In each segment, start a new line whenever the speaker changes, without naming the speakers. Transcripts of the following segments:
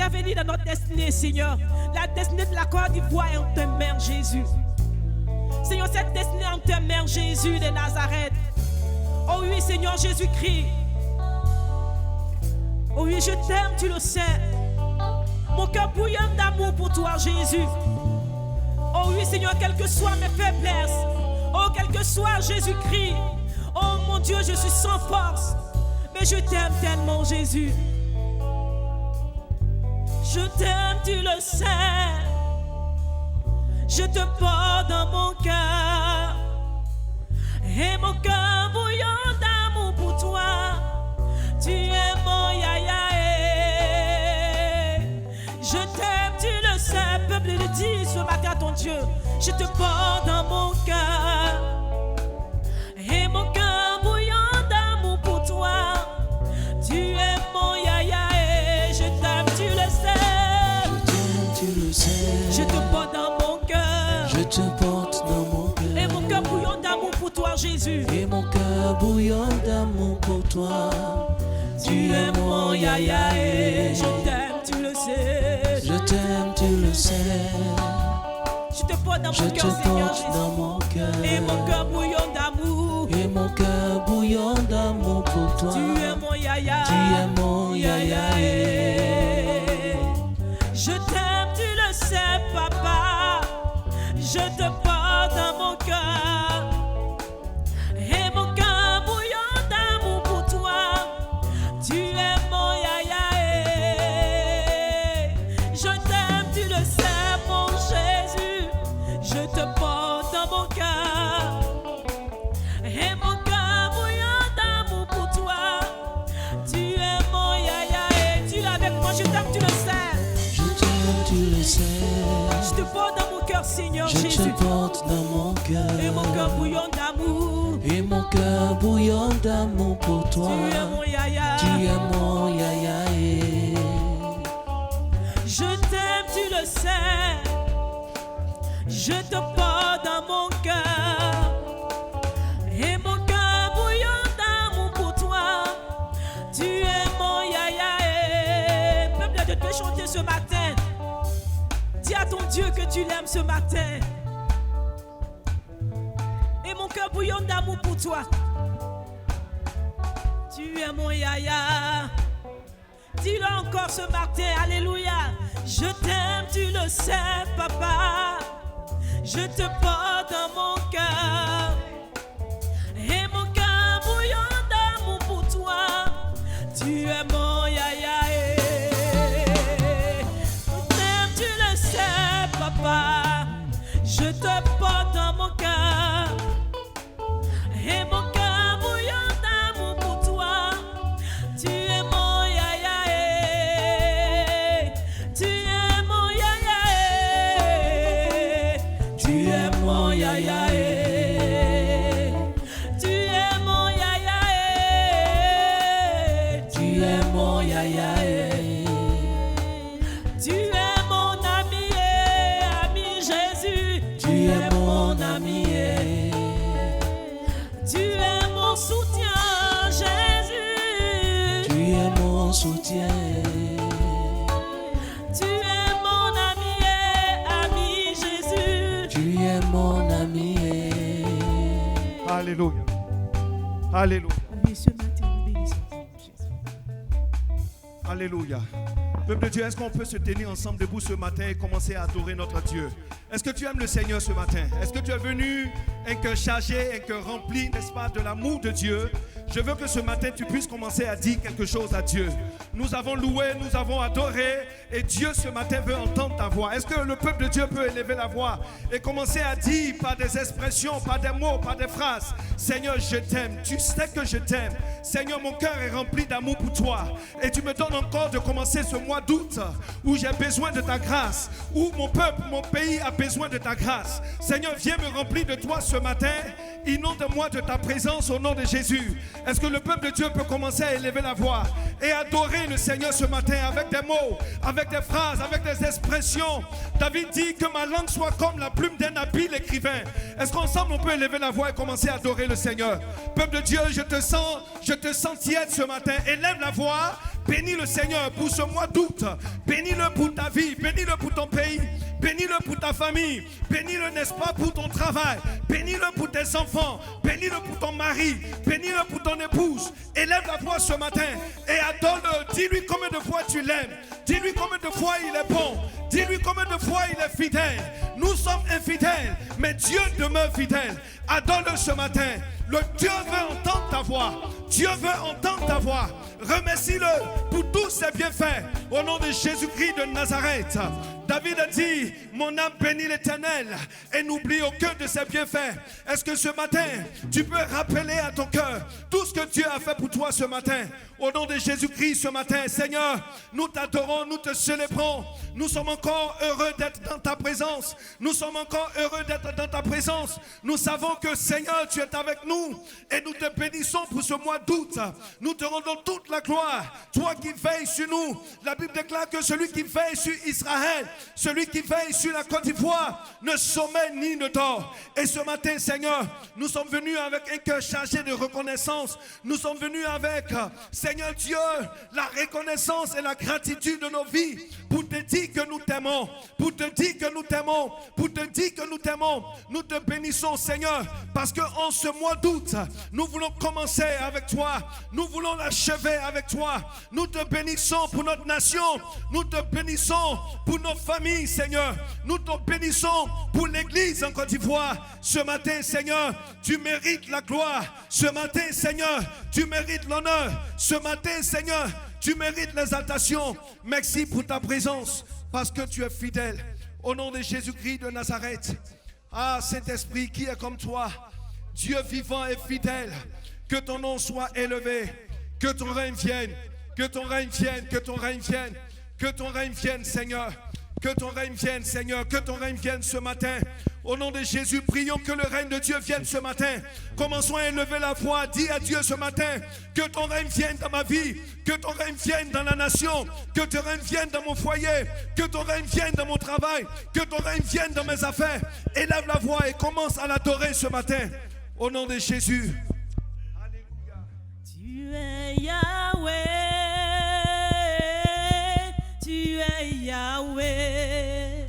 intervenir dans notre destinée, Seigneur. La destinée de la Côte d'Ivoire est en tes mains, Jésus. Seigneur, cette destinée est en tes mains, Jésus de Nazareth. Oh oui, Seigneur Jésus-Christ. Oh oui, je t'aime, tu le sais. Mon cœur bouillonne d'amour pour toi, Jésus. Oh oui, Seigneur, quelles que soient mes faiblesses. Oh, quel que soit Jésus-Christ. Oh mon Dieu, je suis sans force. Mais je t'aime tellement, Jésus. Je t'aime, tu le sais. Je te porte dans mon cœur. Et mon cœur bouillon d'amour pour toi. Tu es mon yaya. Je t'aime, tu le sais. Peuple, le dis ce matin à ton Dieu. Je te porte dans mon cœur. Et mon cœur bouillant d'amour pour toi. Tu es mon yaya. Je t'aime, tu le sais.
Je t'aime, tu le sais.
Je te porte dans mon cœur.
Je te porte dans mon cœur.
Et mon cœur bouillant d'amour pour toi, Jésus.
Et mon cœur bouillant d'amour pour toi.
Tu es mon yaya. Je t'aime, tu le sais.
Je t'aime, tu le sais.
Je te porte dans
Je
mon
te
cœur, Seigneur
porte dans
Jésus.
mon cœur.
Et mon cœur bouillant d'amour.
Et mon cœur bouillant d'amour pour toi.
Tu es mon yaya.
Tu es mon yaya.
Je t'aime, tu le sais, papa. Je te porte dans mon cœur. Et mon cœur bouillant d'amour pour toi. Tu es mon yaya. Je t'aime, tu le sais, mon Jésus. Je te porte dans mon cœur. Et mon cœur bouillant d'amour pour toi. Tu es mon yaya. Tu l'as avec moi, je t'aime, tu le sais.
Je t'aime, tu le sais.
Je te porte dans mon cœur, Seigneur
Je
Jésus.
te porte dans mon cœur.
Et mon cœur bouillant d'amour.
Et mon cœur bouillant d'amour pour toi.
Tu es mon yaya.
Tu es mon yaya.
Je t'aime, tu le sais. Je te porte dans mon cœur. Et mon cœur bouillant d'amour pour toi. Tu es mon yaya. Peuple de Dieu, chanter ce matin. Dis à ton Dieu que tu l'aimes ce matin. Et mon cœur bouillant d'amour pour toi. Tu es mon yaya. Dis-le encore ce matin, alléluia. Je t'aime, tu le sais, papa. Je te porte dans mon cœur. Et mon cœur bouillant d'amour pour toi. Tu es mon yaya. Je t'aime, tu le sais, papa. Je te porte dans mon cœur. Et mon cœur bouillant d'amour pour toi. Tu es mon yaya. Tu es mon yaya. Tu es mon yaya. Tu es mon yaya. Tu es mon yaya. Tu es mon ami, ami Jésus. Tu es mon ami. Tu es mon soutien, Jésus.
Tu es mon soutien.
Tu es mon ami, ami Jésus.
Tu es mon ami.
Alléluia. Alléluia.
Oui, ce matin, nous bénissons Jésus.
Alléluia. Peuple de Dieu, est-ce qu'on peut se tenir ensemble debout ce matin et commencer à adorer notre Dieu? Est-ce que tu aimes le Seigneur ce matin? Est-ce que tu es venu un cœur chargé, un cœur rempli, n'est-ce pas, de l'amour de Dieu? Je veux que ce matin tu puisses commencer à dire quelque chose à Dieu. Nous avons loué, nous avons adoré et Dieu ce matin veut entendre ta voix. Est-ce que le peuple de Dieu peut élever la voix et commencer à dire par des expressions, par des mots, par des phrases: Seigneur, je t'aime, tu sais que je t'aime. Seigneur, mon cœur est rempli d'amour pour toi et tu me donnes encore de commencer ce mois d'août où j'ai besoin de ta grâce, où mon peuple, mon pays a besoin de ta grâce. Seigneur, viens me remplir de toi ce matin. Inonde-moi de ta présence au nom de Jésus. Est-ce que le peuple de Dieu peut commencer à élever la voix et adorer le Seigneur ce matin avec des mots, avec des phrases, avec des expressions? David dit que ma langue soit comme la plume d'un habile écrivain. Est-ce qu'ensemble on peut élever la voix et commencer à adorer le Seigneur? Peuple de Dieu, je te sens tiède ce matin. Élève la voix, Bénis le Seigneur pour ce mois d'août. Bénis-le pour ta vie. Bénis-le pour ton pays. Bénis-le pour ta famille. Bénis-le, n'est-ce pas, pour ton travail. Bénis-le pour tes enfants. Bénis-le pour ton mari. Bénis-le pour ton épouse. Élève la voix ce matin et adore-le. Dis-lui combien de fois tu l'aimes. Dis-lui combien de fois il est bon. Dis-lui combien de fois il est fidèle. Nous sommes infidèles, mais Dieu demeure fidèle. Adore-le ce matin. Le Dieu veut entendre ta voix. Dieu veut entendre ta voix. Remercie-le pour tous ses bienfaits. Au nom de Jésus-Christ de Nazareth. David a dit, mon âme bénit l'Éternel et n'oublie aucun de ses bienfaits. Est-ce que ce matin, tu peux rappeler à ton cœur tout ce que Dieu a fait pour toi ce matin? Au nom de Jésus-Christ ce matin, Seigneur, nous t'adorons, nous te célébrons. Nous sommes encore heureux d'être dans ta présence. Nous sommes encore heureux d'être dans ta présence. Nous savons que, Seigneur, tu es avec nous et nous te bénissons pour ce mois d'août. Nous te rendons toute la gloire. Toi qui veilles sur nous. La Bible déclare que celui qui veille sur Israël, celui qui veille sur la Côte d'Ivoire, ne sommeille ni ne dort. Et ce matin, Seigneur, nous sommes venus avec un cœur chargé de reconnaissance. Nous sommes venus avec, Seigneur Dieu, la reconnaissance et la gratitude de nos vies pour te dire que nous t'aimons, pour te dire que nous t'aimons, pour te dire que nous t'aimons. Nous te bénissons, Seigneur, parce qu'en ce mois d'août, nous voulons commencer avec toi. Nous voulons l'achever avec toi. Nous te bénissons pour notre nation. Nous te bénissons pour nos familles, Seigneur. Nous te bénissons pour l'Église en Côte d'Ivoire. Ce matin, Seigneur, tu mérites la gloire. Ce matin, Seigneur, tu mérites l'honneur. Ce matin, Seigneur, tu mérites l'exaltation. Merci pour ta présence, parce que tu es fidèle. Au nom de Jésus-Christ de Nazareth. Ah, Saint-Esprit, qui est comme toi, Dieu vivant et fidèle, que ton nom soit élevé, que ton règne vienne, que ton règne vienne, que ton règne vienne, que ton règne vienne, Seigneur. Que ton règne vienne, Seigneur, que ton règne vienne ce matin. Au nom de Jésus, prions que le règne de Dieu vienne ce matin. Commençons à élever la voix. Dis à Dieu ce matin que ton règne vienne dans ma vie, que ton règne vienne dans la nation, que ton règne vienne dans mon foyer, que ton règne vienne dans mon travail, que ton règne vienne dans mes affaires. Élève la voix et commence à l'adorer ce matin. Au nom de Jésus. Alléluia.
Tu es Yahweh. Tu es Yahweh,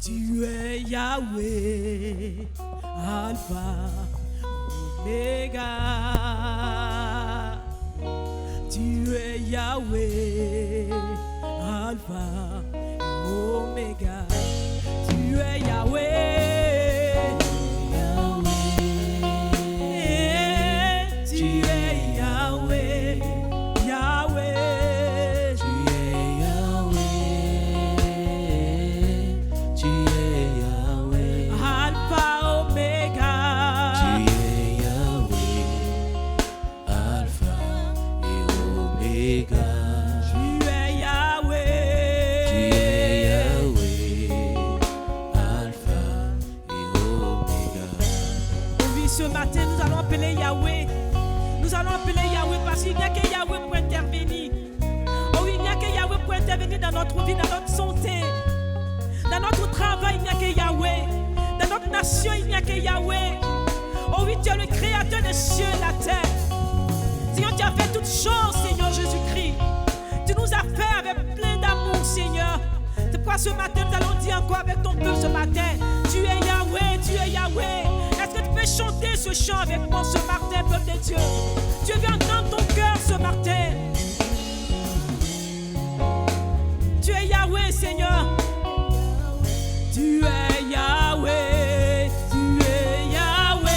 tu es Yahweh, Alpha, Omega. Tu es Yahweh, Alpha, Omega. Tu es Yahweh, tu es Yahweh, Yahweh. Ce matin, nous allons appeler Yahweh. Nous allons appeler Yahweh parce qu'il n'y a que Yahweh pour intervenir. Oh oui, il n'y a que Yahweh pour intervenir dans notre vie, dans notre santé. Dans notre travail, il n'y a que Yahweh. Dans notre nation, il n'y a que Yahweh. Oh oui, tu es le créateur des cieux et de la terre. Seigneur, tu as fait toutes choses, Seigneur Jésus-Christ. Tu nous as fait avec plein d'amour, Seigneur. C'est pourquoi ce matin, nous allons dire encore avec ton peuple ce matin. Tu es Yahweh, tu es Yahweh. Est-ce que tu peux chanter ce chant avec moi ce matin, peuple de Dieu? Dieu veut entendre ton cœur ce matin. Tu es Yahweh, Seigneur. Tu es Yahweh. Tu es Yahweh.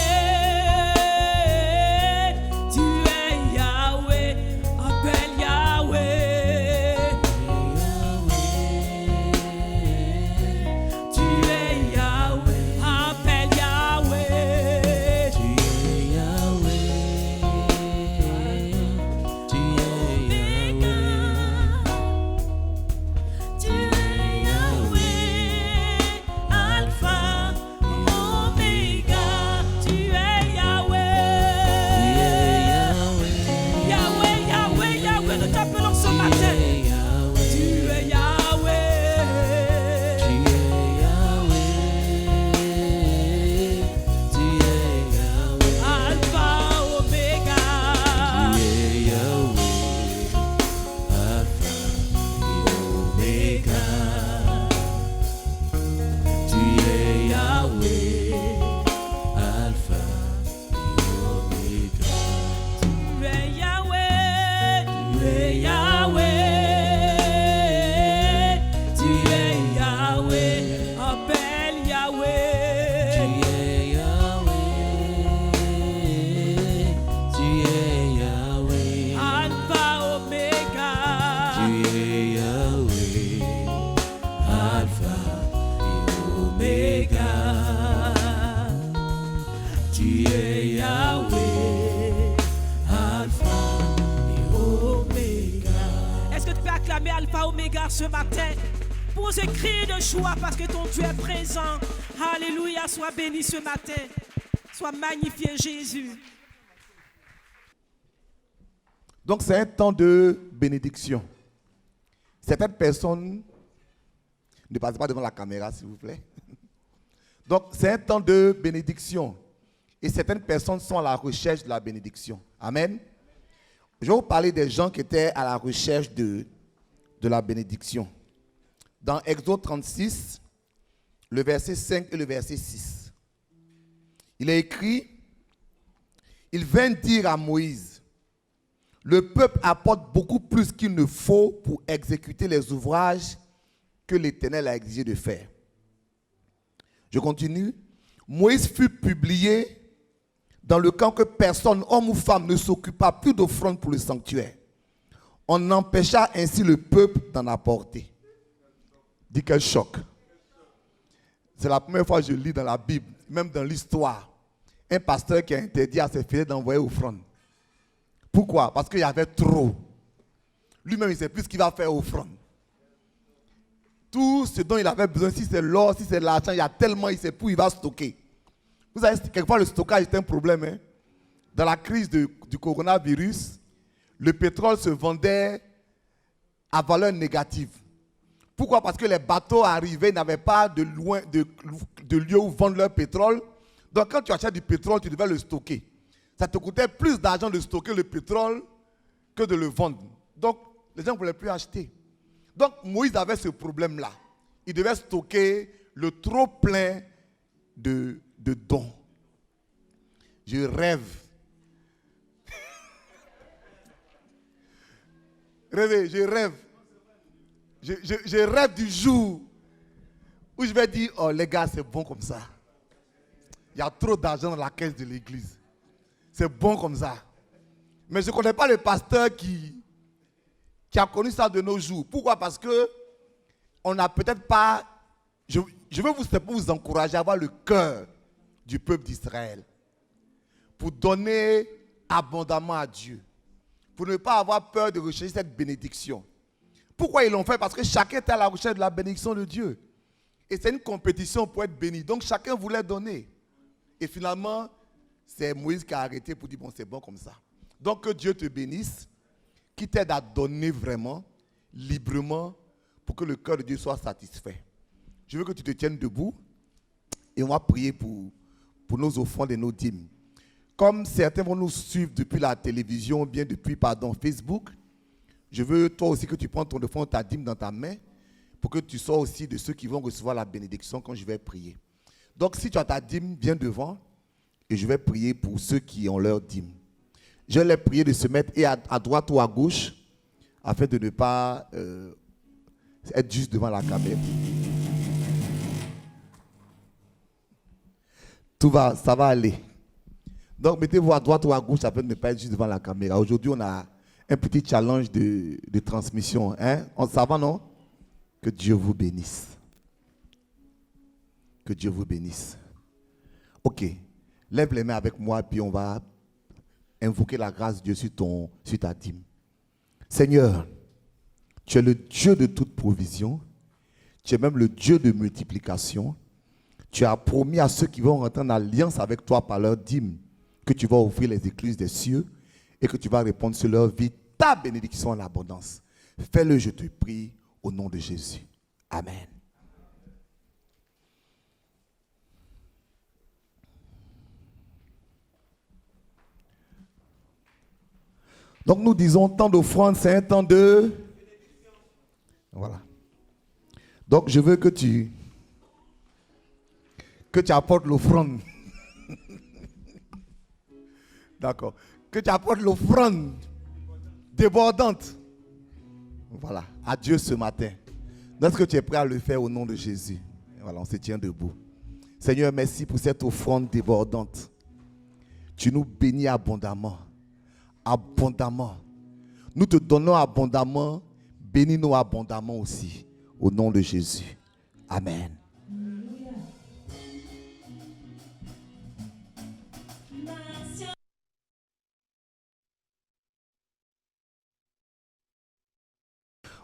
Tu es Yahweh. Appelle Yahweh. Tu es Yahweh. Appelle Yahweh. Oméga ce matin pour ce cri de joie parce que ton Dieu est présent. Alléluia, sois béni ce matin. Sois magnifié Jésus.
Donc c'est un temps de bénédiction. Certaines personnes, ne passez pas devant la caméra s'il vous plaît. Donc c'est un temps de bénédiction. Et certaines personnes sont à la recherche de la bénédiction. Amen. Je vais vous parler des gens qui étaient à la recherche de la bénédiction. Dans Exode 36, le verset 5 et le verset 6. Il est écrit, il vint dire à Moïse, le peuple apporte beaucoup plus qu'il ne faut pour exécuter les ouvrages que l'Éternel a exigé de faire. Je continue. Moïse fut publié dans le camp que personne, homme ou femme, ne s'occupa plus d'offrande pour le sanctuaire. On empêcha ainsi le peuple d'en apporter. Dis quel choc. C'est la première fois que je lis dans la Bible, même dans l'histoire, un pasteur qui a interdit à ses fidèles d'envoyer offrande. Pourquoi? Parce qu'il y avait trop. Lui-même, il ne sait plus ce qu'il va faire offrande. Tout ce dont il avait besoin, si c'est l'or, si c'est l'argent, il y a tellement, il ne sait plus où il va stocker. Vous savez, quelquefois le stockage est un problème. Hein? Dans la crise du coronavirus, le pétrole se vendait à valeur négative. Pourquoi? Parce que les bateaux arrivés n'avaient pas de lieu où vendre leur pétrole. Donc quand tu achètes du pétrole, tu devais le stocker. Ça te coûtait plus d'argent de stocker le pétrole que de le vendre. Donc les gens ne voulaient plus acheter. Donc Moïse avait ce problème-là. Il devait stocker le trop plein de dons. Je rêve. Je rêve. Je rêve du jour où je vais dire, oh les gars, c'est bon comme ça. Il y a trop d'argent dans la caisse de l'église. C'est bon comme ça. Mais je ne connais pas le pasteur qui a connu ça de nos jours. Pourquoi? Parce que on n'a peut-être pas... Je veux vous encourager à avoir le cœur du peuple d'Israël pour donner abondamment à Dieu, pour ne pas avoir peur de rechercher cette bénédiction. Pourquoi ils l'ont fait? Parce que chacun était à la recherche de la bénédiction de Dieu. Et c'est une compétition pour être béni. Donc chacun voulait donner. Et finalement, c'est Moïse qui a arrêté pour dire, bon, c'est bon comme ça. Donc que Dieu te bénisse, qui t'aide à donner vraiment, librement, pour que le cœur de Dieu soit satisfait. Je veux que tu te tiennes debout et on va prier pour nos offrandes et nos dîmes. Comme certains vont nous suivre depuis la télévision, ou bien depuis, Facebook, je veux toi aussi que tu prends ton offrande, ta dîme dans ta main, pour que tu sois aussi de ceux qui vont recevoir la bénédiction quand je vais prier. Donc si tu as ta dîme, viens devant et je vais prier pour ceux qui ont leur dîme. Je vais les prier de se mettre à droite ou à gauche, afin de ne pas être juste devant la caméra. Ça va aller. Donc, mettez-vous à droite ou à gauche afin de ne pas être juste devant la caméra. Aujourd'hui, on a un petit challenge de transmission. Hein? Ça va, non? Que Dieu vous bénisse. Que Dieu vous bénisse. Ok. Lève les mains avec moi, puis on va invoquer la grâce de Dieu sur ta dîme. Seigneur, tu es le Dieu de toute provision. Tu es même le Dieu de multiplication. Tu as promis à ceux qui vont rentrer en alliance avec toi par leur dîme que tu vas ouvrir les écluses des cieux et que tu vas répondre sur leur vie ta bénédiction en abondance. Fais-le, je te prie, au nom de Jésus. Amen. Donc nous disons, temps d'offrande, c'est un temps de... Voilà. Donc je veux que tu apportes l'offrande. D'accord. Que tu apportes l'offrande débordante. Voilà. À Dieu ce matin. Est-ce que tu es prêt à le faire au nom de Jésus? Voilà, on se tient debout. Seigneur, merci pour cette offrande débordante. Tu nous bénis abondamment. Abondamment. Nous te donnons abondamment. Bénis-nous abondamment aussi. Au nom de Jésus. Amen.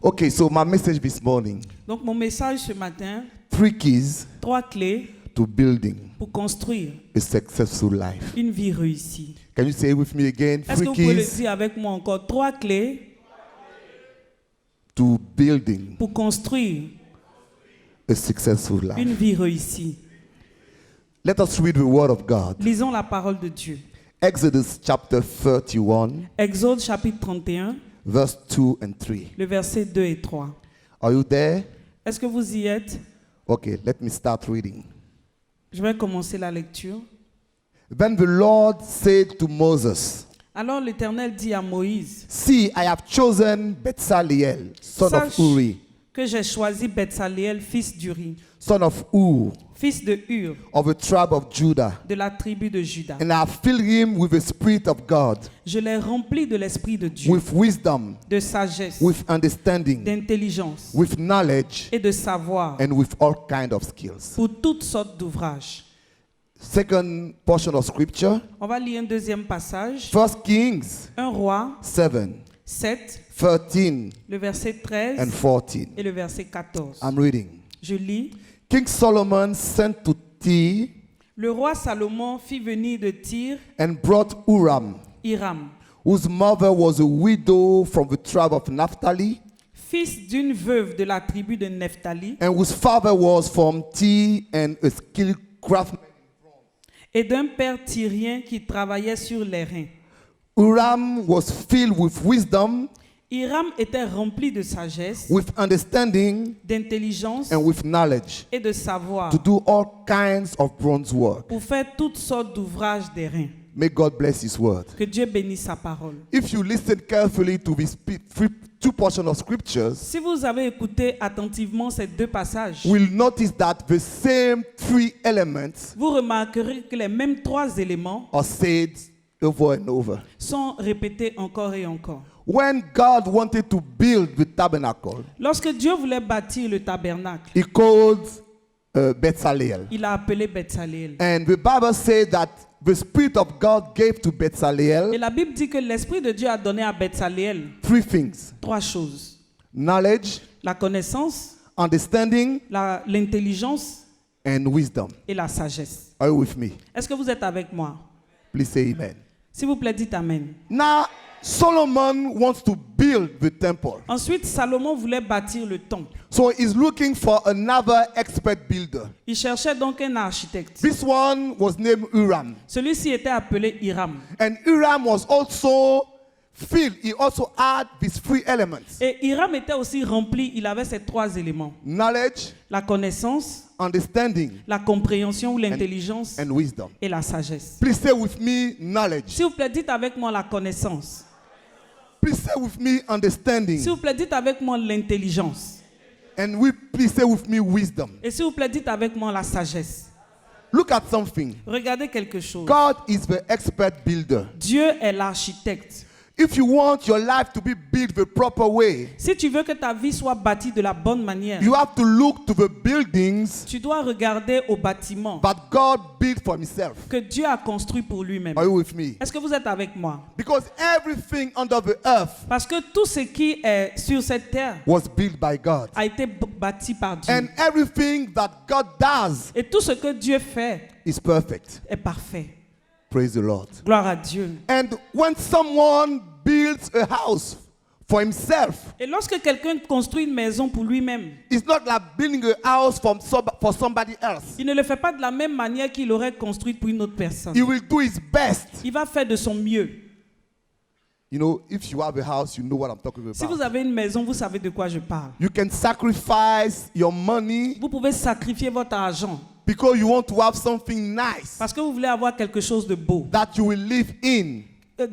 Okay, so my message this morning,
Donc mon message ce matin,
3 keys
3 clés
to building
pour construire
a successful life.
une vie réussie.
Can you say it with me again?
Est-ce que
3
vous pouvez le
keys
dire avec moi encore? 3 clés
to building
pour construire
a successful
une
life.
vie réussie.
Let us read the word of God.
Lisons la parole de Dieu.
Exodus chapter 31,
Exode chapitre 31,
verse 2 and 3.
le verset 2 et 3.
Are you there?
Est-ce que vous y êtes?
Okay, let me start reading.
Je vais commencer la lecture.
Then the Lord said to Moses,
Alors l'Éternel dit à Moïse,
See, I have chosen Bezaleel, son of
Sache
Uri,
que j'ai choisi Betsaléel, fils d'Uri,
son of Ur,
fils de Hur,
of the tribe of Judah,
de la tribu de Juda.
and I have filled him with the Spirit of God,
Je l'ai rempli de l'Esprit de Dieu,
with wisdom,
de sagesse,
with understanding,
d'intelligence
with knowledge,
et de savoir
and with all kind of skills.
pour toutes sortes d'ouvrages.
Second portion of scripture,
On va lire un deuxième passage.
1 Kings
1 Roi
7,
7,
13
le verset 13
and 14.
et le verset 14.
I'm reading.
Je lis.
King Solomon sent to Tyre
Le roi Salomon fit venir de Tyr
and brought Uram,
Hiram,
whose mother was a widow from the tribe of Naphtali,
fils d'une veuve de la tribu de Nephtali
and whose father was from Tyre and a skilled craftsman.
et d'un père tyrien qui travaillait sur les reins.
Uram was filled with wisdom,
Hiram était rempli de sagesse,
with understanding,
d'intelligence
and with knowledge
et de savoir
to do all kinds of bronze work.
pour faire toutes sortes d'ouvrages des reins.
May God bless His word.
Que Dieu bénisse sa parole.
If you listen carefully to these two portions of scriptures,
Si vous avez écouté attentivement ces deux passages,
we'll notice that the same 3 elements
vous remarquerez que les mêmes 3 éléments
are said over and over.
sont répétés encore et encore.
When God wanted to build the tabernacle,
Lorsque Dieu voulait bâtir le tabernacle,
He called Bezaleel.
il a appelé Betsaléel.
And the Bible says that the Spirit of God gave to
Et
Bezaleel
la Bible dit que l'Esprit de Dieu a donné à Betsaléel
3 things:
3 choses.
knowledge,
La connaissance,
understanding,
l'intelligence
and wisdom.
et la sagesse.
Are you with me?
Est-ce que vous êtes avec moi?
Please say amen.
S'il vous plaît, dites Amen.
Now, Solomon wants to build the temple.
Ensuite, Salomon voulait bâtir le temple.
So he's looking for another expert builder.
Il cherchait donc un architecte.
This one was named Uram.
Celui-ci était appelé Hiram.
And Uram was also filled. He also had these 3 elements:
Et Hiram était aussi rempli, il avait ces 3 éléments.
knowledge,
La connaissance,
understanding,
la compréhension ou l'intelligence
and wisdom.
et la sagesse.
Please say with me knowledge.
S'il vous plaît, dites avec moi la connaissance.
Please say with me understanding.
S'il vous plaît, dites avec moi l'intelligence.
And please say with me wisdom.
Et s'il vous plaît, dites avec moi la sagesse.
Look at something.
Regardez quelque chose.
God is the expert builder.
Dieu est l'architecte.
If you want your life to be built the proper way,
Si tu veux que ta vie soit bâtie de la bonne manière,
you have to look to the buildings
tu dois regarder au bâtiment
that God built for Himself.
que Dieu a construit pour lui-même.
Are you with me?
Est-ce que vous êtes avec moi?
Because everything under the earth
Parce que tout ce qui est sur cette terre
was built by God.
a été bâti par Dieu.
And everything that God does
Et tout ce que Dieu fait
is perfect.
est parfait.
Praise the Lord.
Gloire à Dieu.
And when someone builds a house for himself,
Et lorsque quelqu'un construit une maison pour lui-même,
it's not like building a house for somebody else.
il ne le fait pas de la même manière qu'il aurait construit pour une autre personne.
He will do his best.
Il va faire de son mieux.
You know, if you have a house, you know what I'm talking
Si vous
about.
avez une maison, vous savez de quoi je parle.
You can sacrifice your money
Vous pouvez sacrifier votre argent
because you want to have something nice
parce que vous voulez avoir quelque chose de beau.
that you will live in.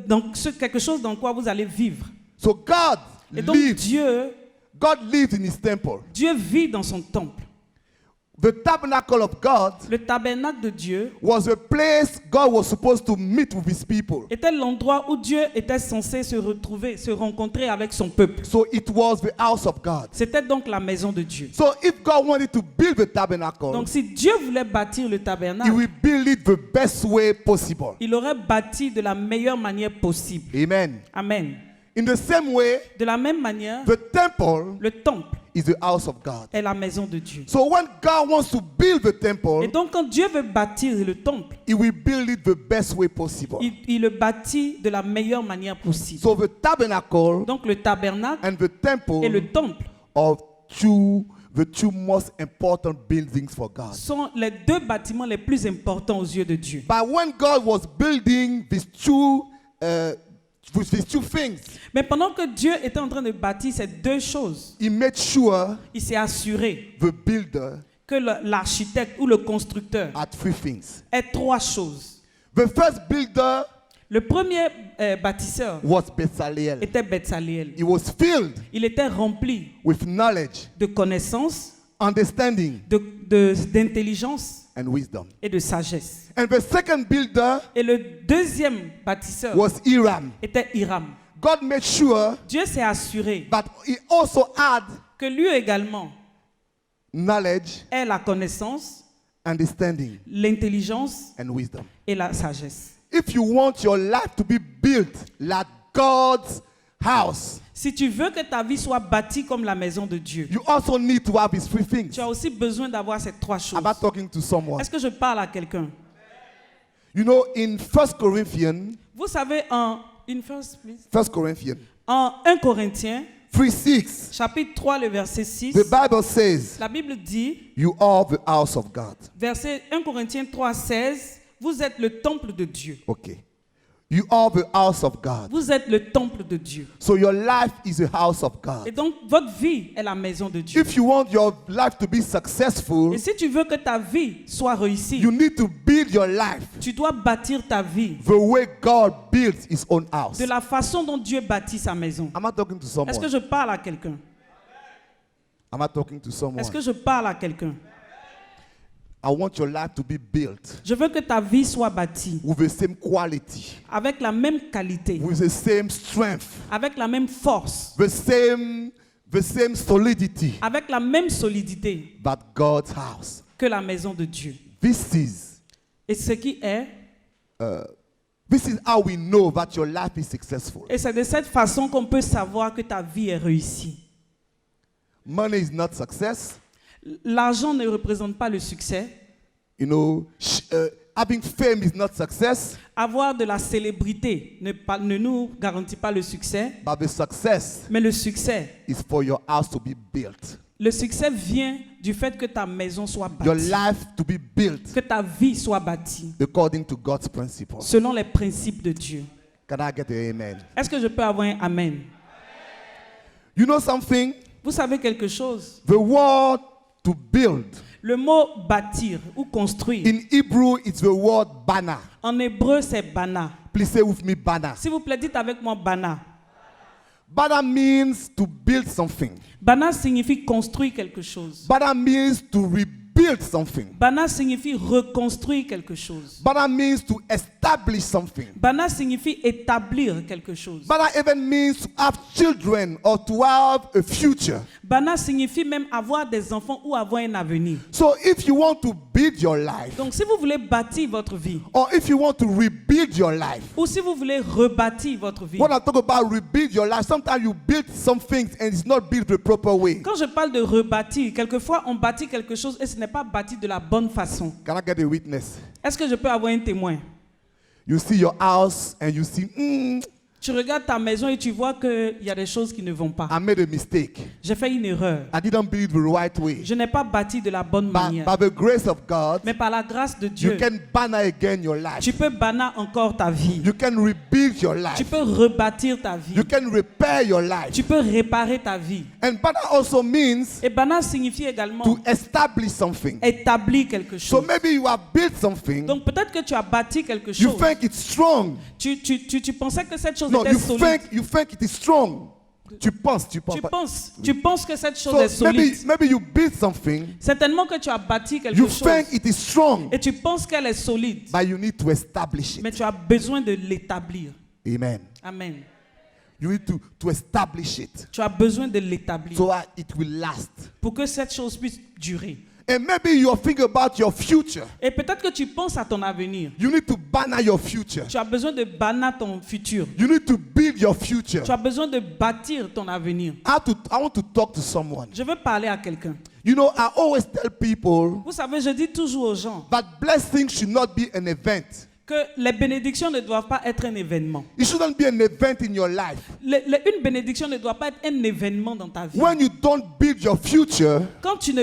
Donc, quelque chose dans quoi vous allez vivre.
So God
Et donc
lives. God lives in His temple.
Dieu vit dans son temple.
The tabernacle of God
Le tabernacle de Dieu
was a place God was supposed to meet with His people.
était l'endroit où Dieu était censé se retrouver, se rencontrer avec son peuple.
So it was the house of God.
C'était donc la maison de Dieu.
So if God wanted to build the tabernacle,
Donc si Dieu voulait bâtir le
He
tabernacle,
will build it the best way possible.
il aurait bâti de la meilleure manière possible.
Amen.
Amen.
In the same way,
De la même manière,
the temple
le temple
is the house of God.
est la maison de Dieu.
So when God wants to build the
Et
temple,
donc, quand Dieu veut bâtir le temple,
He will build it the best way possible.
il le bâtit de la meilleure manière possible.
So the tabernacle
Donc, le tabernacle
and the
et
temple
le temple
are the two most important buildings for God.
sont les deux bâtiments les plus importants aux yeux de Dieu.
But when God was building these two things,
Mais pendant que Dieu était en train de bâtir ces deux choses,
He made sure
il s'est assuré
the builder
que l'architecte ou le constructeur
had three things.
ait trois choses.
The first builder
Le premier bâtisseur
was Bezalel.
était Betsaleel.
He was filled
Il était rempli
with knowledge,
de connaissances,
understanding,
d'intelligence
and wisdom.
et de sagesse.
And the second builder
Et le deuxième bâtisseur
was Hiram.
était Hiram.
God made sure
Dieu s'est assuré
that he also had
que lui également
knowledge,
ait la connaissance,
understanding,
l'intelligence
and wisdom.
et la sagesse.
If you want your life to be built like God's house,
Si tu veux que ta vie soit bâtie comme la maison de Dieu,
you also need to have these three things.
tu as aussi besoin d'avoir ces trois choses.
Am I talking to someone?
Est-ce que je parle à quelqu'un?
You know, in 1 Corinthians,
Vous savez, en
1 Corinthians
1 Corinthiens,
3:6,
chapitre 3, le verset 6,
the Bible says,
la Bible dit,
you are the house of God.
verset 1 Corinthiens 3, 16, vous êtes le temple de Dieu.
Okay. You are the house of God.
Vous êtes le temple de Dieu.
So your life is a house of
Et
God.
donc, votre vie est la maison de Dieu.
If you want your life to be successful,
Et si tu veux que ta vie soit réussie,
you need to build your life
tu dois bâtir ta vie
the way God builds his own house.
de la façon dont Dieu bâtit sa maison.
Am I talking to
Est-ce que
someone?
je parle à quelqu'un?
Am I talking to someone?
Est-ce que je parle à quelqu'un?
I want your life to be built
Je veux que ta vie soit bâtie
with the same quality,
avec la même qualité,
with the same strength,
avec la même force,
the same solidity
avec la même solidité
that God's house.
que la maison de Dieu.
This is
Et ce qui est,
how we know that your life is successful.
et c'est de cette façon qu'on peut savoir que ta vie est réussie.
Money is not success.
L'argent ne représente pas le succès.
You know, having fame is not success,
Avoir de la célébrité ne nous garantit pas le succès,
but the success
mais le succès,
is for your house to be built,
le succès vient du fait que ta maison soit
your
bâtie,
life to be built
que ta vie soit bâtie
according to God's principles.
selon les principes de Dieu.
Can I get an amen?
Est-ce que je peux avoir un amen?
You know something?
Vous savez quelque chose?
The word to build,
Le mot bâtir ou construire,
in Hebrew, it's the word bana.
en hébreu, c'est bana.
Please say with me, bana.
S'il vous plaît, dites avec moi bana.
Bana means to build something.
Bana signifie construire quelque chose.
Bana means to rebuild something.
Bana signifie reconstruire quelque chose.
Bana means to establish something.
Bana signifie établir quelque chose.
Bana even means to have children or to have a future.
Bana signifie même avoir des enfants ou avoir un avenir.
So if you want to build your life,
Donc si vous voulez bâtir votre vie,
or if you want to rebuild your life,
ou si vous voulez rebâtir votre vie,
when I talk about rebuild your life, sometimes you build some things and it's not built the proper way.
quand je parle de rebâtir, quelquefois on bâtit quelque chose et ce n'est pas bâti de la bonne façon.
Can I get a witness?
Est-ce que je peux avoir un témoin?
You see your house and you see,
Tu regardes ta maison et tu vois qu'il y a des choses qui ne vont pas.
I made a mistake.
J'ai fait une erreur.
I didn't build the right way.
Je n'ai pas bâti de la bonne manière.
By the grace of God,
Mais par la grâce de
you
Dieu,
can banner again your life.
tu peux bâtir encore ta vie.
You can rebuild your
Tu
life.
peux rebâtir ta vie.
You can repair your life.
Tu peux réparer ta vie.
And banner also means
Et bana signifie également
to establish something.
établir quelque
So
chose.
maybe you have built something.
Donc peut-être que tu as bâti quelque
You
chose.
think it's strong.
Tu pensais que cette chose
No,
était solide.
you think it is strong. Tu penses.
Tu penses que cette chose est
So
solide.
maybe you built something.
Certainement que tu as bâti quelque
You
chose.
think it is strong,
Et tu penses qu'elle est solide.
but you need to establish
Mais
it.
tu as besoin de l'établir.
Amen.
Amen.
You need to establish it
Tu as besoin de l'établir
so that it will last.
pour que cette chose puisse durer.
And maybe you're thinking about your future.
Et peut-être que tu penses à ton avenir.
You need to banner your future.
Tu as besoin de bâtir ton futur.
You need to build your future.
Tu as besoin de bâtir ton avenir.
I want to talk to someone.
Je veux parler à quelqu'un.
You know, I always tell people
Vous savez, je dis toujours aux gens
that blessing should not be an event.
que les bénédictions ne doivent pas être un événement.
It shouldn't be an event in your life.
Une bénédiction ne doit pas être un événement dans ta vie.
When you don't build your future,
Quand tu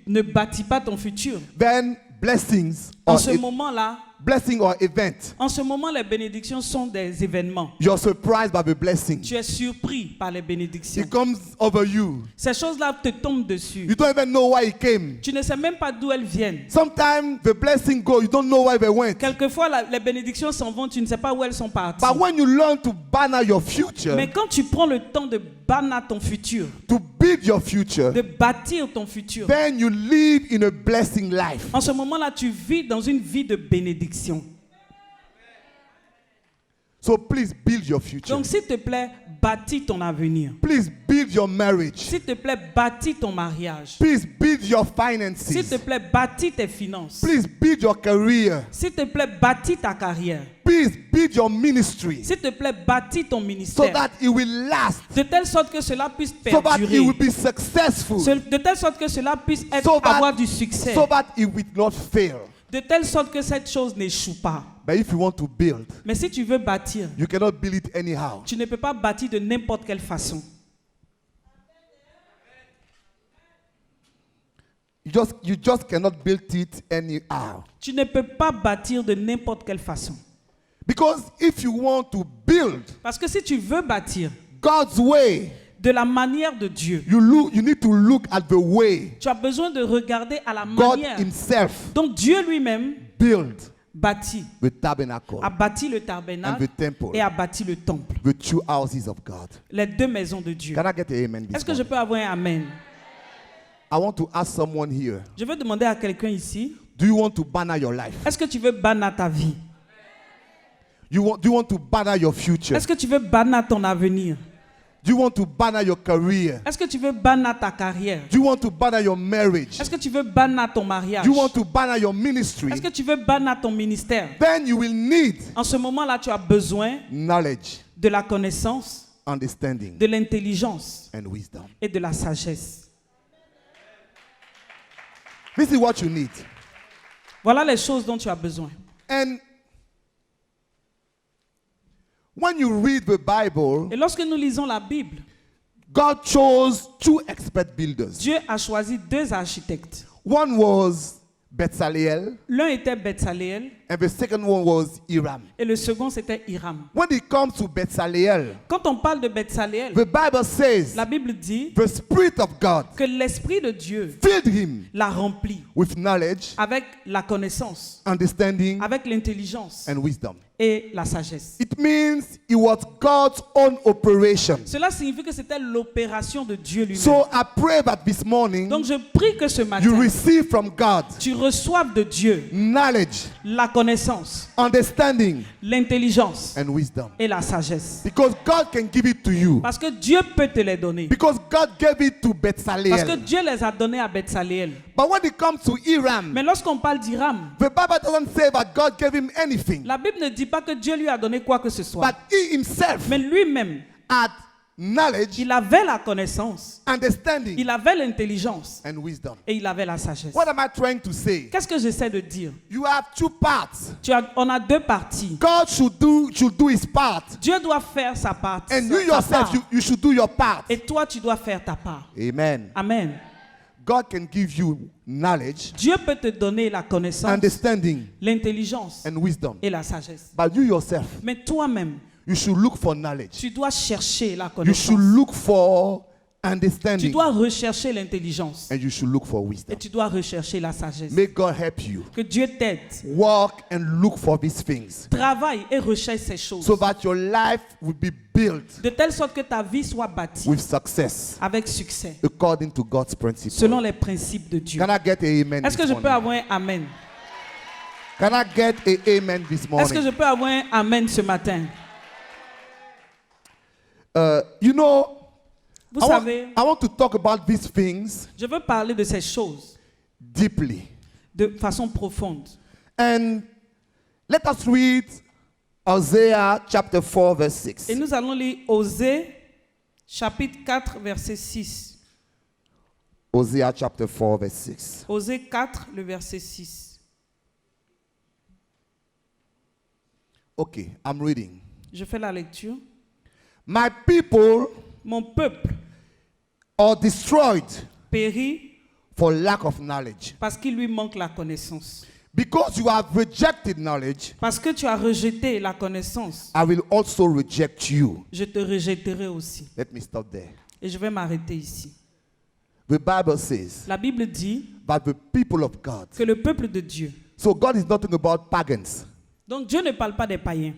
ne bâtis pas ton futur,
then blessings
en
or,
ce moment-là,
blessing or event,
en ce moment, les bénédictions sont des événements.
you're surprised by the blessing.
Tu es surpris par les bénédictions.
It comes over you.
Ces choses-là te tombent dessus.
You don't even know why it came.
Tu ne sais même pas d'où elles viennent.
Sometimes the blessing go, you don't know where they went.
Quelquefois, les bénédictions s'en vont, tu ne sais pas où elles sont parties.
But when you learn to banner your future,
Mais quand tu prends le temps de bâtir ton futur,
to build your future,
de bâtir ton futur,
then you live in a blessing life.
en ce moment-là, tu vis dans une vie de bénédiction.
So please build your future.
Donc, s'il te plaît, bâtis ton avenir.
Please build your marriage.
S'il te plaît, bâtis ton mariage.
Please build your
S'il te
finances.
plaît, bâtis tes finances.
Please build your career.
S'il te plaît, bâtis ta carrière.
Please build your ministry
S'il te plaît, bâtis ton
so
ministère.
that it will last,
De telle sorte que cela puisse
so that it
perdurer.
will be successful,
De telle sorte que cela puisse
so
avoir
that,
du succès.
so that it will not fail.
De telle sorte que cette chose n'échoue pas.
But if you want to build,
Mais si tu veux bâtir,
you cannot build it anyhow.
tu ne peux pas bâtir de n'importe quelle façon.
You just cannot build it anyhow.
Tu ne peux pas bâtir de n'importe quelle façon.
Because if you want to build
Parce que si tu veux bâtir
God's way,
de la manière de Dieu,
you need to look at the way
tu as besoin de regarder à la
God
manière
himself
dont Dieu lui-même
built
bâtit,
the tabernacle
a bâti le
and
tabernacle
the temple,
et a bâti le temple.
the two houses of God.
Les deux maisons de Dieu.
Can I get an amen this
Est-ce que je
morning?
peux avoir un amen?
I want to ask someone here,
Je veux demander à quelqu'un ici,
do you want to banner your life?
est-ce que tu veux bâtir ta vie?
Do you want to banner your future?
Est-ce que tu veux bâtir ton avenir?
Do you want to banner your career?
Est-ce que tu veux bâtir ta carrière?
Do you want to banner your marriage?
Est-ce que tu veux bâtir ton mariage?
Do you want to banner your ministry?
Est-ce que tu veux bâtir ton ministère?
Then you will need
En ce moment-là, tu as besoin
knowledge,
de la connaissance,
understanding,
de l'intelligence
and wisdom.
et de la sagesse.
This is what you need.
Voilà les choses dont tu as besoin.
And when you read the Bible,
Et lorsque nous lisons la Bible,
God chose two expert builders.
Dieu a choisi deux architectes.
One was Bezalel,
L'un était Bezaleel
and the second one was Hiram.
et le second c'était Hiram.
When it comes to Bezalel,
Quand on parle de Bezaleel,
the Bible says
la Bible dit
the Spirit of God
que l'Esprit de Dieu
filled him
l'a rempli
with knowledge,
avec la connaissance,
understanding,
avec l'intelligence
and wisdom.
et la sagesse.
It means it was God's own operation.
Cela signifie que c'était l'opération de Dieu lui-même.
So I pray that this morning
Donc je prie que ce
you
matin,
receive from God
tu reçoives de Dieu
knowledge,
la connaissance,
understanding,
l'intelligence
and wisdom.
et la sagesse.
Because God can give it to you.
Parce que Dieu peut te les donner.
Because God gave it to
Parce que
Bezalel.
Dieu les a donnés à Bezaleel.
But when it comes to Hiram,
Mais lorsqu'on parle d'Hiram,
the Bible doesn't say that God gave him anything.
la Bible ne dit pas que Dieu lui a donné quoi que ce soit.
But he himself
Mais lui-même,
had knowledge,
il avait la connaissance,
understanding,
il avait l'intelligence
and wisdom.
et il avait la sagesse.
What am I trying to say?
Qu'est-ce que j'essaie de dire?
You have two parts.
On a deux parties.
God should do his part.
Dieu doit faire sa part.
And you
sa
yourself,
part.
you should do your part.
Et toi, tu dois faire ta part.
Amen.
Amen.
God can give you knowledge,
Dieu peut te donner la connaissance,
understanding,
l'intelligence
and wisdom.
et la sagesse.
But you yourself,
Mais toi-même,
you should look for knowledge.
tu dois chercher la
You
connaissance.
should look for
Tu
understanding.
dois rechercher l'intelligence.
And you should look for
Et
wisdom.
tu dois rechercher la sagesse.
May God help you.
Que Dieu t'aide.
Walk and look for these things
Travaille et recherche ces choses.
so that your life will be built
De telle sorte que ta vie soit bâtie
with success
avec succès,
according to God's principle.
selon les principes de Dieu.
Can I get an amen
Est-ce que
this
je peux
morning?
avoir un amen?
Can I get an amen this
Est-ce que
morning?
je peux avoir un amen ce matin?
You know,
Vous savez,
I want to talk about these things
je veux parler de ces choses
deeply.
de façon profonde.
And let us read Hosea chapter 4, verse 6.
Et nous allons lire Osée, chapitre 4, verset 6.
Hosea chapter 4, verse 6.
Osée 4, le verset 6.
Okay, I'm reading.
Je fais la lecture.
My people
Mon peuple
are destroyed
périt
for lack of knowledge.
parce qu'il lui manque la connaissance.
Because you have rejected knowledge,
Parce que tu as rejeté la connaissance,
I will also reject you.
je te rejetterai aussi.
Let me stop there.
Et je vais m'arrêter ici.
The Bible says
La Bible dit
that the people of God.
que le peuple de Dieu.
So God is not talking about pagans.
Donc Dieu ne parle pas des païens.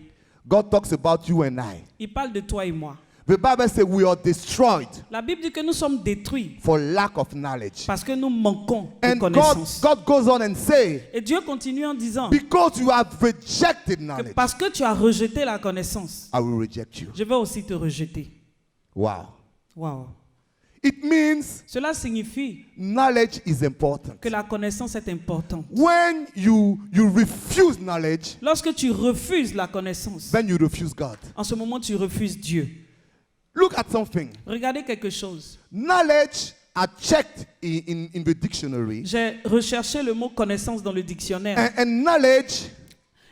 God talks about you and I.
Il parle de toi et moi.
The Bible says we are destroyed
La Bible dit que nous sommes détruits
for lack of knowledge.
parce que nous manquons de
And
connaissance.
God goes on and say,
Et Dieu continue en disant
because you have rejected
que
knowledge,
parce que tu as rejeté la connaissance,
I will reject you.
je vais aussi te rejeter.
Wow.
Wow.
It means
Cela signifie
knowledge is important.
que la connaissance est importante.
When you refuse knowledge,
Lorsque tu refuses la connaissance,
then you refuse God.
en ce moment tu refuses Dieu.
Look at something.
Regardez quelque chose.
Knowledge are checked in the dictionary.
J'ai recherché le mot connaissance dans le dictionnaire.
And knowledge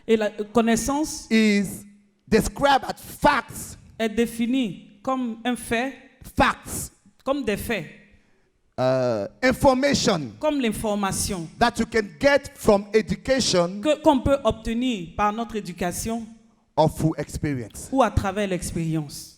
Et la connaissance
is described as facts,
est définie comme un fait,
facts,
comme des faits,
information
comme l'information
that you can get from education
qu'on peut obtenir par notre éducation
or through experience.
ou à travers l'expérience.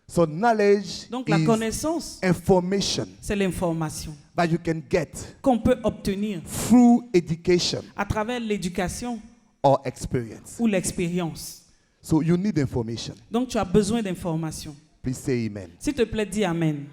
So knowledge
Donc la
is
connaissance,
information
c'est l'information
that you can get
qu'on peut obtenir
through education
à travers l'éducation
or experience.
ou l'expérience.
So you need information.
Donc tu as besoin d'informations.
Please say amen.
S'il te plaît, dis Amen.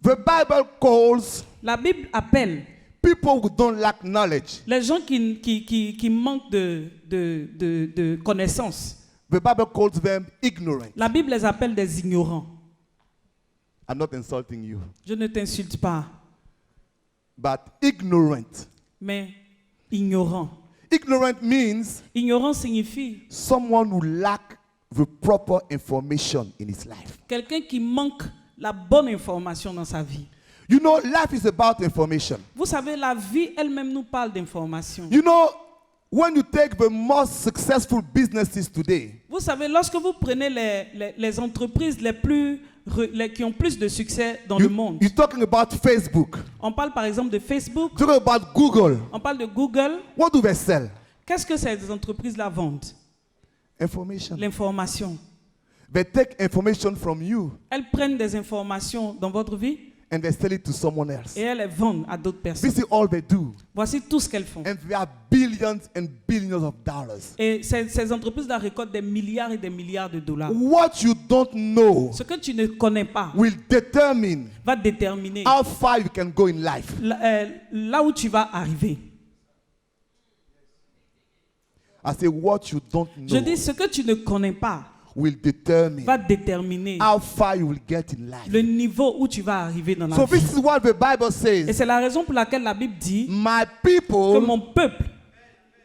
The Bible calls
La Bible appelle
people who don't lack knowledge.
les gens qui manquent de connaissances.
The Bible calls them ignorant.
La Bible les appelle des ignorants.
I'm not insulting you,
Je ne t'insulte pas,
but ignorant.
mais ignorant.
Ignorant means
Ignorant signifie
someone who lack the proper information in his life.
quelqu'un qui manque la bonne information dans sa vie.
You know, life is about information.
Vous savez, la vie elle-même nous parle d'information.
You know, when you take the most successful businesses today,
Vous savez, lorsque vous prenez les entreprises qui ont plus de succès dans le monde,
you're talking about Facebook,
on parle par exemple de Facebook,
you're talking about Google.
on parle de Google.
What do they sell?
Qu'est-ce que ces entreprises-là vendent?
Information.
L'information.
They take information from you
Elles prennent des informations dans votre vie
and they sell it to someone else.
et elles les vendent à d'autres personnes.
This is all they do.
Voici tout ce qu'elles font.
And they have billions and billions of dollars.
Et ces entreprises-là récoltent des milliards et des milliards de dollars.
What you don't know
Ce que tu ne connais pas
will determine
va déterminer
how far you can go in life.
là où tu vas arriver.
I say what you don't
Je
know
dis, ce que tu ne connais pas
will determine
va déterminer
how far you will get in life.
le niveau où tu vas arriver dans la
So
vie.
this is what the Bible
Et
says.
c'est la raison pour laquelle la Bible dit
My
que
people
mon peuple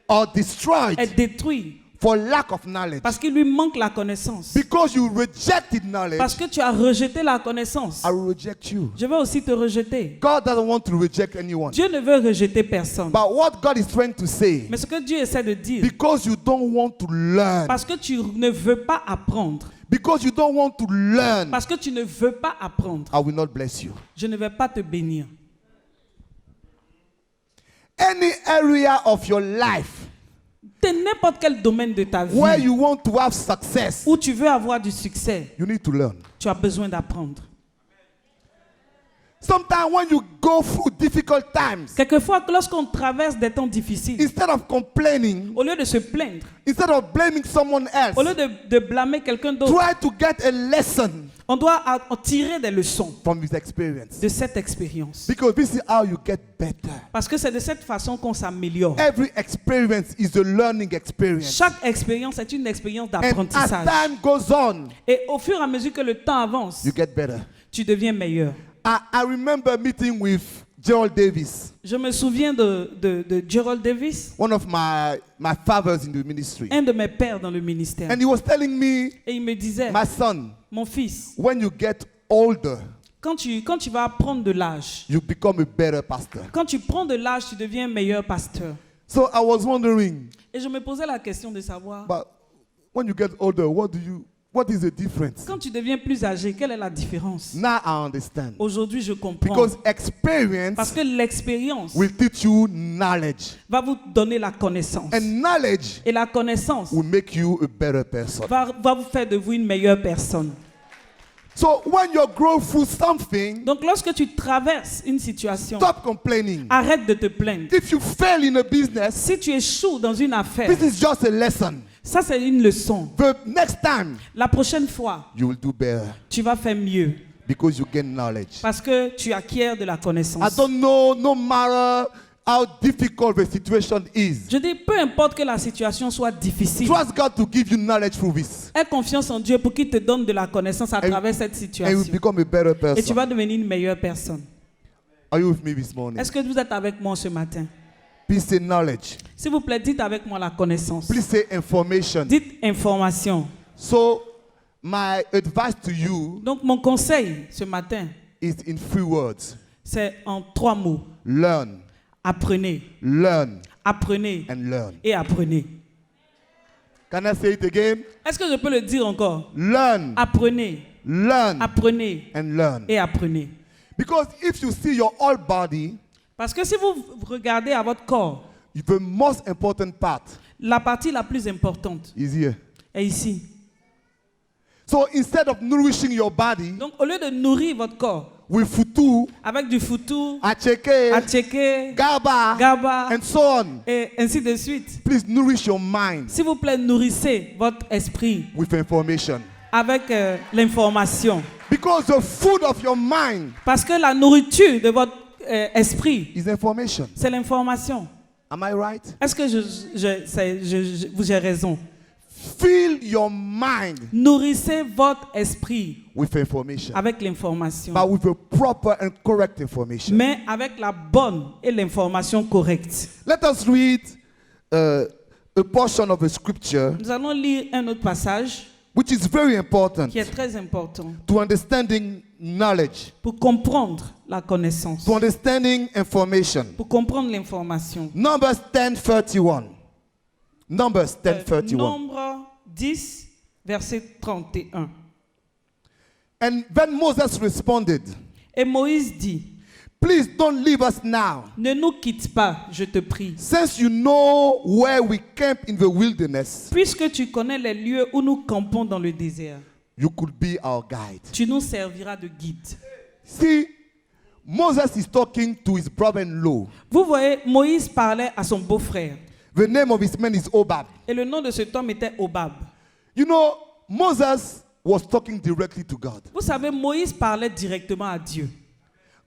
are destroyed
est détruit
for lack of knowledge.
parce qu'il lui manque la connaissance.
Because you rejected knowledge,
Parce que tu as rejeté la connaissance.
I will reject you.
Je vais aussi te rejeter.
God doesn't want to reject anyone.
Dieu ne veut rejeter personne.
But what God is trying to say,
Mais ce que Dieu essaie de dire,
because you don't want to learn,
parce que tu ne veux pas apprendre,
because you don't want to learn,
parce que tu ne veux pas apprendre,
I will not bless you.
je ne vais pas te bénir.
Any area of your life
De n'importe quel domaine de ta vie
where you want to have success,
où tu veux avoir du succès,
you need to learn.
tu as besoin d'apprendre.
Sometimes when you go through difficult times,
Quelquefois, lorsqu'on traverse des temps difficiles,
instead of complaining,
au lieu de se plaindre,
instead of blaming someone
au lieu
else,
de blâmer quelqu'un d'autre,
try to get a lesson
on doit en tirer des leçons
from his experience.
de cette expérience.
Because this is how you get better.
Parce que c'est de cette façon qu'on s'améliore.
Every experience is a learning experience.
Chaque expérience est une expérience
And as
d'apprentissage.
time goes on,
Et au fur et à mesure que le temps avance,
you get better.
tu deviens meilleur.
I remember meeting with Gerald Davis,
Je me souviens de Gerald Davis,
one of my fathers in the ministry.
un de mes pères dans le ministère.
And he was telling me,
Et il me disait,
my son,
mon fils,
when you get older,
quand tu vas prendre de l'âge,
you become a better pastor.
quand tu prends de l'âge, tu deviens un meilleur pasteur.
So I was wondering,
Et je me posais la question de savoir,
but when you get older, what is the difference?
quand tu deviens plus âgé, quelle est la différence?
Now I understand.
Aujourd'hui, je comprends.
Because
Parce
experience
que l'expérience
will teach you knowledge.
va vous donner la connaissance.
And knowledge
Et la connaissance
will make you a better person.
va vous faire de vous une meilleure personne.
So when you grow through something,
Donc, lorsque tu traverses une situation,
stop complaining.
arrête de te plaindre.
If you fail in a business,
Si tu échoues dans une affaire,
this is just a lesson.
ça c'est une leçon.
The next time,
La prochaine fois,
you will do better
tu vas faire mieux
because you gain knowledge.
parce que tu acquiers de la
I
connaissance.
don't know, no matter how difficult the situation is,
Je dis, peu importe que la situation soit difficile,
trust God to give you knowledge through this.
aie confiance en Dieu pour qu'il te donne de la connaissance à
And-
travers cette
And you
situation.
will become a better
Et tu
person.
vas devenir une meilleure personne.
Are you with me this morning?
Est-ce que vous êtes avec moi ce matin?
Please say knowledge.
S'il vous plaît, dites avec moi la connaissance.
Please say information.
Dites information.
So, my advice to you
Donc mon conseil ce matin,
is in 3 words.
c'est en 3 mots.
Learn,
Apprenez,
learn,
apprenez
and learn.
et apprenez.
Can I say it again?
Est-ce que je peux le dire encore?
Learn,
Apprenez,
learn,
apprenez
and learn.
et apprenez.
Because if you see your whole body,
Parce que si vous regardez à votre corps,
the most important part
la partie la plus importante
is here.
est ici.
So instead of nourishing your body
Donc au lieu de nourrir votre corps
with futu,
avec du foutou,
acheke,
attiéké,
gaba,
gaba
and so on,
et ainsi de suite,
please nourish your mind
s'il vous plaît, nourrissez votre esprit
with information.
avec l'information.
Because the food of your mind
Parce que la nourriture de votre esprit,
is information.
c'est l'information.
Am I right?
Est-ce que j'ai raison?
Fill your mind
Nourrissez votre esprit
with information,
avec l'information,
but with a proper and correct information.
mais avec la bonne et l'information correcte.
Let us read a portion of a scripture
Nous allons lire un autre passage
which is very important
qui est très important
to understanding knowledge,
pour comprendre la connaissance,
to understanding information.
pour comprendre l'information.
Numbers 10:31. Numbers 10:31.
Nombre 10, verset 31.
And then Moses responded,
Et Moïse dit,
please don't leave us now.
ne nous quitte pas, je te prie.
Since you know where we camp in the wilderness,
Puisque tu connais les lieux où nous campons dans le désert,
you could be our guide.
tu nous serviras de guide.
See, Moses is talking to his brother-in-law.
Vous voyez, Moïse parlait à son beau-frère.
The name of his man is Obab.
Et le nom de cet homme était Obab.
You know, Moses was talking directly to God.
Vous savez, Moïse parlait directement à Dieu.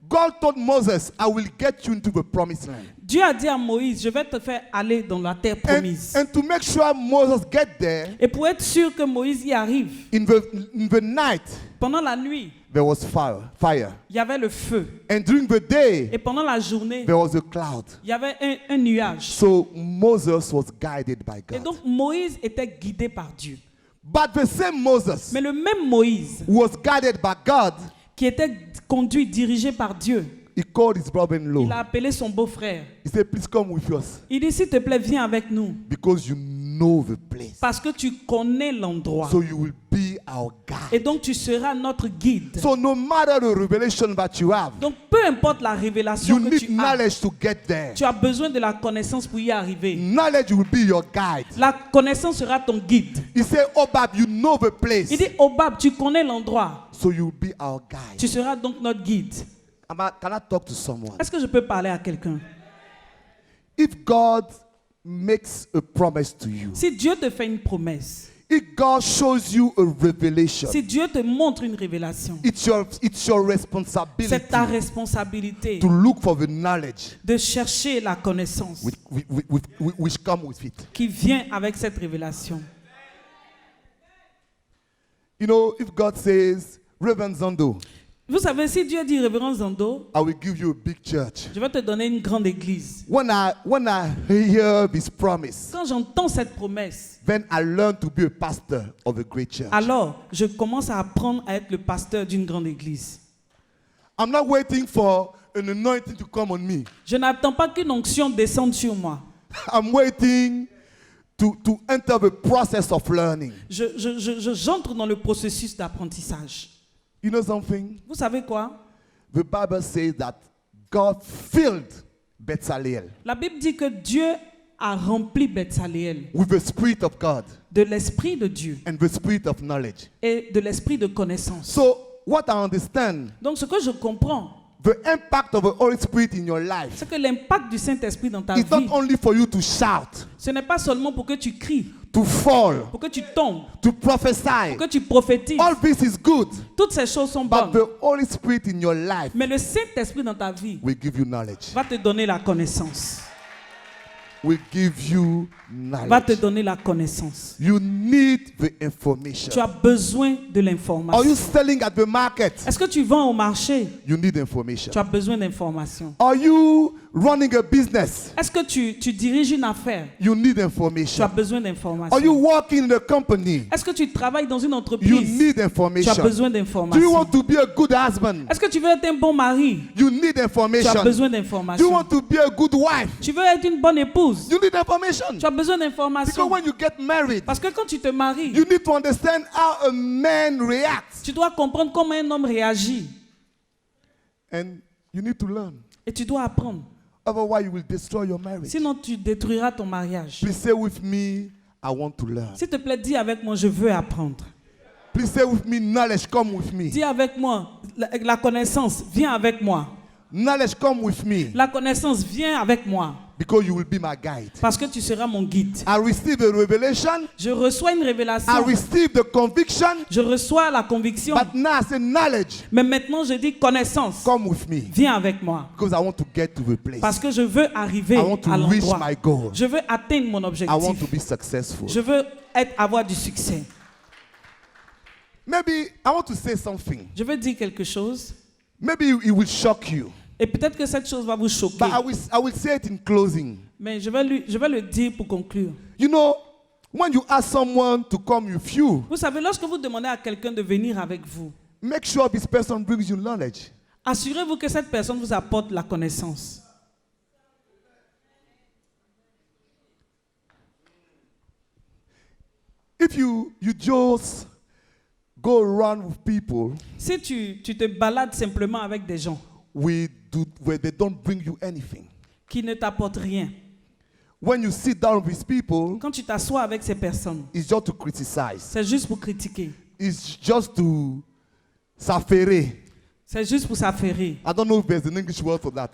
God told Moses, I will get you into the promised land.
Dieu a dit à Moïse, je vais te faire aller dans la terre promise.
And to make sure Moses get there,
Et pour être sûr que Moïse y arrive,
in the night,
pendant la nuit,
there was fire.
il y avait le feu.
And during the day,
Et pendant la journée,
there was a cloud.
il y avait un nuage.
So Moses was guided by
Et
God.
donc Moïse était guidé par Dieu.
But the same Moses
Mais le même Moïse,
who was guided by God,
qui était conduit, dirigé par Dieu,
he called his
il a
brother-in-law.
appelé son beau-frère.
He said, please come with us
Il dit, s'il te plaît, viens avec nous.
because you know the place.
Parce que tu connais l'endroit.
So you will be our
Et
guide.
donc tu seras notre guide.
So no matter the revelation that you have,
Donc peu importe la révélation
you
que
need
tu as,
knowledge to get there.
tu as besoin de la connaissance pour y arriver.
Knowledge will be your guide.
La connaissance sera ton guide.
He said, Obab, you know the place.
Il dit, Obab, tu connais l'endroit.
So you'll be our guide.
Tu seras donc notre guide.
Can I talk to someone?
Est-ce que je peux parler à quelqu'un?
If God makes a promise to you,
Si Dieu te fait une promesse,
if God shows you a revelation,
si Dieu te montre une révélation,
it's your responsibility
c'est ta responsabilité
to look for the knowledge
de chercher la connaissance
which come with it.
qui vient avec cette révélation.
You know, if God says, Reverend Zondo,
Vous savez, si Dieu dit révérence Zando,
I will give you a big church.
je vais te donner une grande église.
When I hear this promise,
Quand j'entends cette promesse,
then I learn to be a pastor of a great church.
alors je commence à apprendre à être le pasteur d'une grande église.
I'm not waiting for an anointing to come on me.
Je n'attends pas qu'une onction descende sur moi.
I'm waiting to enter the process of learning.
J'entre dans le processus d'apprentissage.
You know something?
Vous savez quoi?
The Bible says that God filled Bezalel
La Bible dit que Dieu a rempli Betsaléel
with the Spirit of God
de l'esprit de Dieu
and the Spirit of knowledge.
et de l'esprit de connaissance.
So, what I understand,
Donc ce que je comprends,
the impact of the Holy Spirit in your life
c'est que l'impact du Saint-Esprit dans ta
is not
vie,
only for you to shout,
ce n'est pas seulement pour que tu cries,
to fall,
pour que tu tombes,
to prophesy.
pour que tu prophétises.
All this is good,
Toutes ces choses sont
but
bonnes.
the Holy Spirit in your life
Mais le Saint-Esprit dans ta vie
will give you knowledge.
va te donner la connaissance.
Will give you
Va te
knowledge.
donner la connaissance.
You need the information.
Tu as besoin de
Are you
l'information.
selling at the market?
Est-ce que tu vends au marché?
You need information.
Tu as besoin d'informations.
Are you running a business?
Est-ce que tu diriges une affaire?
You need
Tu as
information.
besoin
Are you
d'informations.
working in a company?
Est-ce que tu travailles dans une
You
entreprise?
need
Tu as
information.
besoin
Do you
d'informations.
want to be a good husband?
Est-ce que tu veux être un bon mari?
You need
Tu as
information.
besoin
Do you
d'informations.
want to be a good wife?
Tu veux être une bonne épouse?
You need information.
Tu as besoin
Because
d'informations.
when you get married,
Parce que quand tu te maries,
you need to understand how a man reacts.
tu dois comprendre comment un homme réagit.
And you need to learn.
Et tu dois apprendre.
Otherwise, you will destroy your marriage.
Sinon, tu détruiras ton mariage.
Please say with me, I want to learn.
S'il te plaît, dis avec moi, je veux apprendre.
Please say with me, knowledge come with me.
Dis avec moi, la connaissance, viens avec moi.
Knowledge come with me.
La connaissance, viens avec moi.
Because you will be my guide.
Parce que tu seras mon guide.
I receive a revelation.
Je reçois une révélation.
I receive the conviction.
Je reçois la conviction.
But now I say knowledge
Mais maintenant, je dis connaissance.
come with me.
Viens avec moi.
Because I want to get to the place.
Parce que je veux arriver
I want to
à
reach
l'endroit.
my goal.
Je veux atteindre mon
I want to
objectif.
be successful.
Je veux avoir du succès.
Maybe I want to say something.
Je veux dire quelque chose.
Maybe it will shock you.
Et peut-être que cette chose va vous choquer.
But I will say it in closing.
Mais je vais le dire pour conclure.
You know, when you ask someone to come with you,
Vous savez, lorsque vous demandez à quelqu'un de venir avec vous,
make sure this person brings you knowledge.
assurez-vous que cette personne vous apporte la connaissance.
If you just go around with people
Si tu te balades simplement avec des gens
where they don't bring you anything,
qui ne t'apportent rien,
when you sit down with people,
quand tu t'assois avec ces personnes,
it's just to criticize.
c'est juste pour critiquer.
It's just to s'affairer.
C'est juste pour s'affairer.
I don't know if there's an English word for that.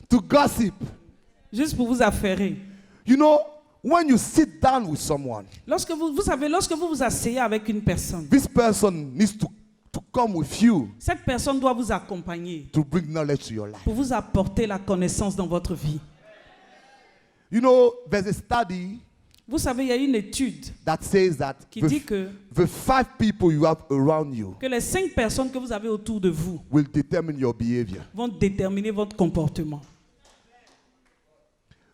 To gossip.
Juste pour vous affairer.
You know, when you sit down with someone,
Lorsque vous savez, lorsque vous vous asseyez avec une personne,
this person needs to come with you
cette personne doit vous accompagner
to bring knowledge to your life.
pour vous apporter la connaissance dans votre vie.
You know, there's a study
Vous savez, il y a une étude
that says that
qui dit que
the 5 people you have around you
les 5 personnes que vous avez autour de vous
will determine your behavior.
vont déterminer votre comportement.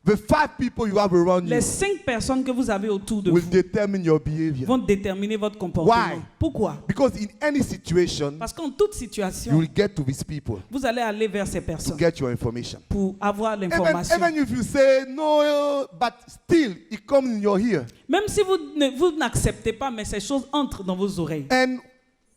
The 5 people you have around you
Les 5 personnes que vous avez autour de
will
vous
determine your behavior.
vont déterminer votre comportement.
Why?
Pourquoi?
Because in any situation,
Parce qu'en toute
you
situation,
will get to these people
vous allez aller vers ces
to
personnes
get your information.
pour avoir l'information.
Even if you say no, but still it comes in your ear.
Même si vous n'acceptez pas, mais ces choses entrent dans vos oreilles.
And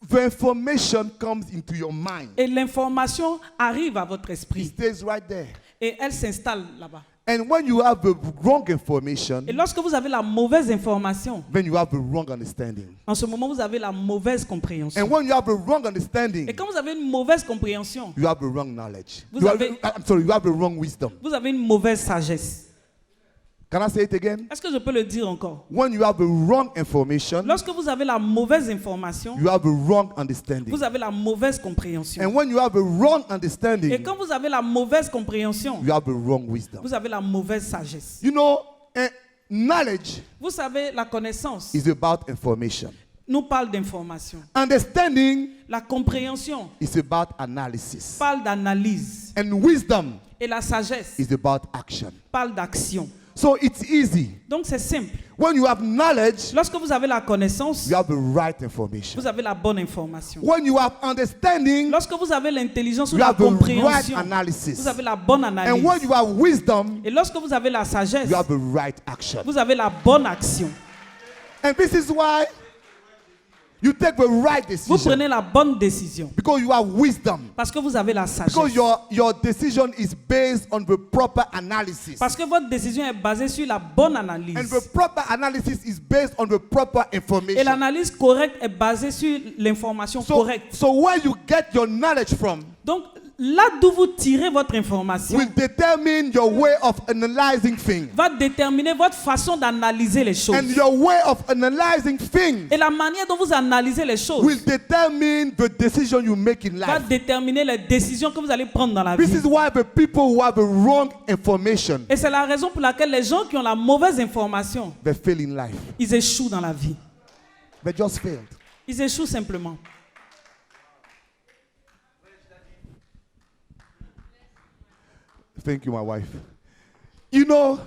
the information comes into your mind.
Et l'information arrive à votre
It
esprit.
stays right there.
Et elle s'installe là-bas.
And when you have the wrong information,
Et lorsque vous avez la mauvaise information,
then you have the wrong understanding.
en ce moment, vous avez la mauvaise compréhension.
And when you have the wrong
Et
understanding,
quand vous avez une mauvaise compréhension,
you have the wrong knowledge.
Vous
You have,
avez-
you have the wrong wisdom.
vous avez une mauvaise sagesse.
Can I say it again?
Est-ce que je peux le dire encore?
When you have the wrong information,
Lorsque vous avez la mauvaise information,
you have the wrong understanding.
vous avez la mauvaise compréhension.
And when you have the wrong
Et
understanding,
quand vous avez la mauvaise compréhension,
you have the wrong wisdom.
vous avez la mauvaise sagesse.
You know, knowledge
Vous savez, la connaissance
is about information.
nous parle d'information.
Understanding
La compréhension
is about analysis.
parle d'analyse.
And wisdom
Et la sagesse
is about action.
parle d'action.
So it's easy.
Donc c'est simple.
When you have knowledge,
Lorsque vous avez la connaissance,
you have the right information.
vous avez la bonne information.
When you have understanding,
Lorsque vous avez l'intelligence ou
you
la
have the right
compréhension,
analysis.
vous avez la bonne
And
analyse.
when you have wisdom,
Et lorsque vous avez la sagesse,
you have the right action.
vous avez la bonne action.
And this is why you take the right
Vous
decision.
prenez la bonne décision.
Because you have wisdom.
Parce que vous avez la sagesse.
Because your decision is based on the proper analysis.
Parce que votre décision est basée sur la bonne
And
analyse.
the proper analysis is based on the proper
Et
information.
l'analyse correcte est basée sur l'information
So,
correcte.
so where you get your knowledge from
Donc, là d'où vous tirez votre information
will determine your way of analyzing things.
va déterminer votre façon d'analyser les choses.
And your way of analyzing things
Et la manière dont vous analysez les choses
will determine the decision you make in
va
life.
déterminer les décisions que vous allez prendre dans la
This
vie.
is why the people who have the wrong information,
Et c'est la raison pour laquelle les gens qui ont la mauvaise information,
they fail in life.
ils échouent dans la vie.
They just failed.
Ils échouent simplement.
Thank you, my wife. You know,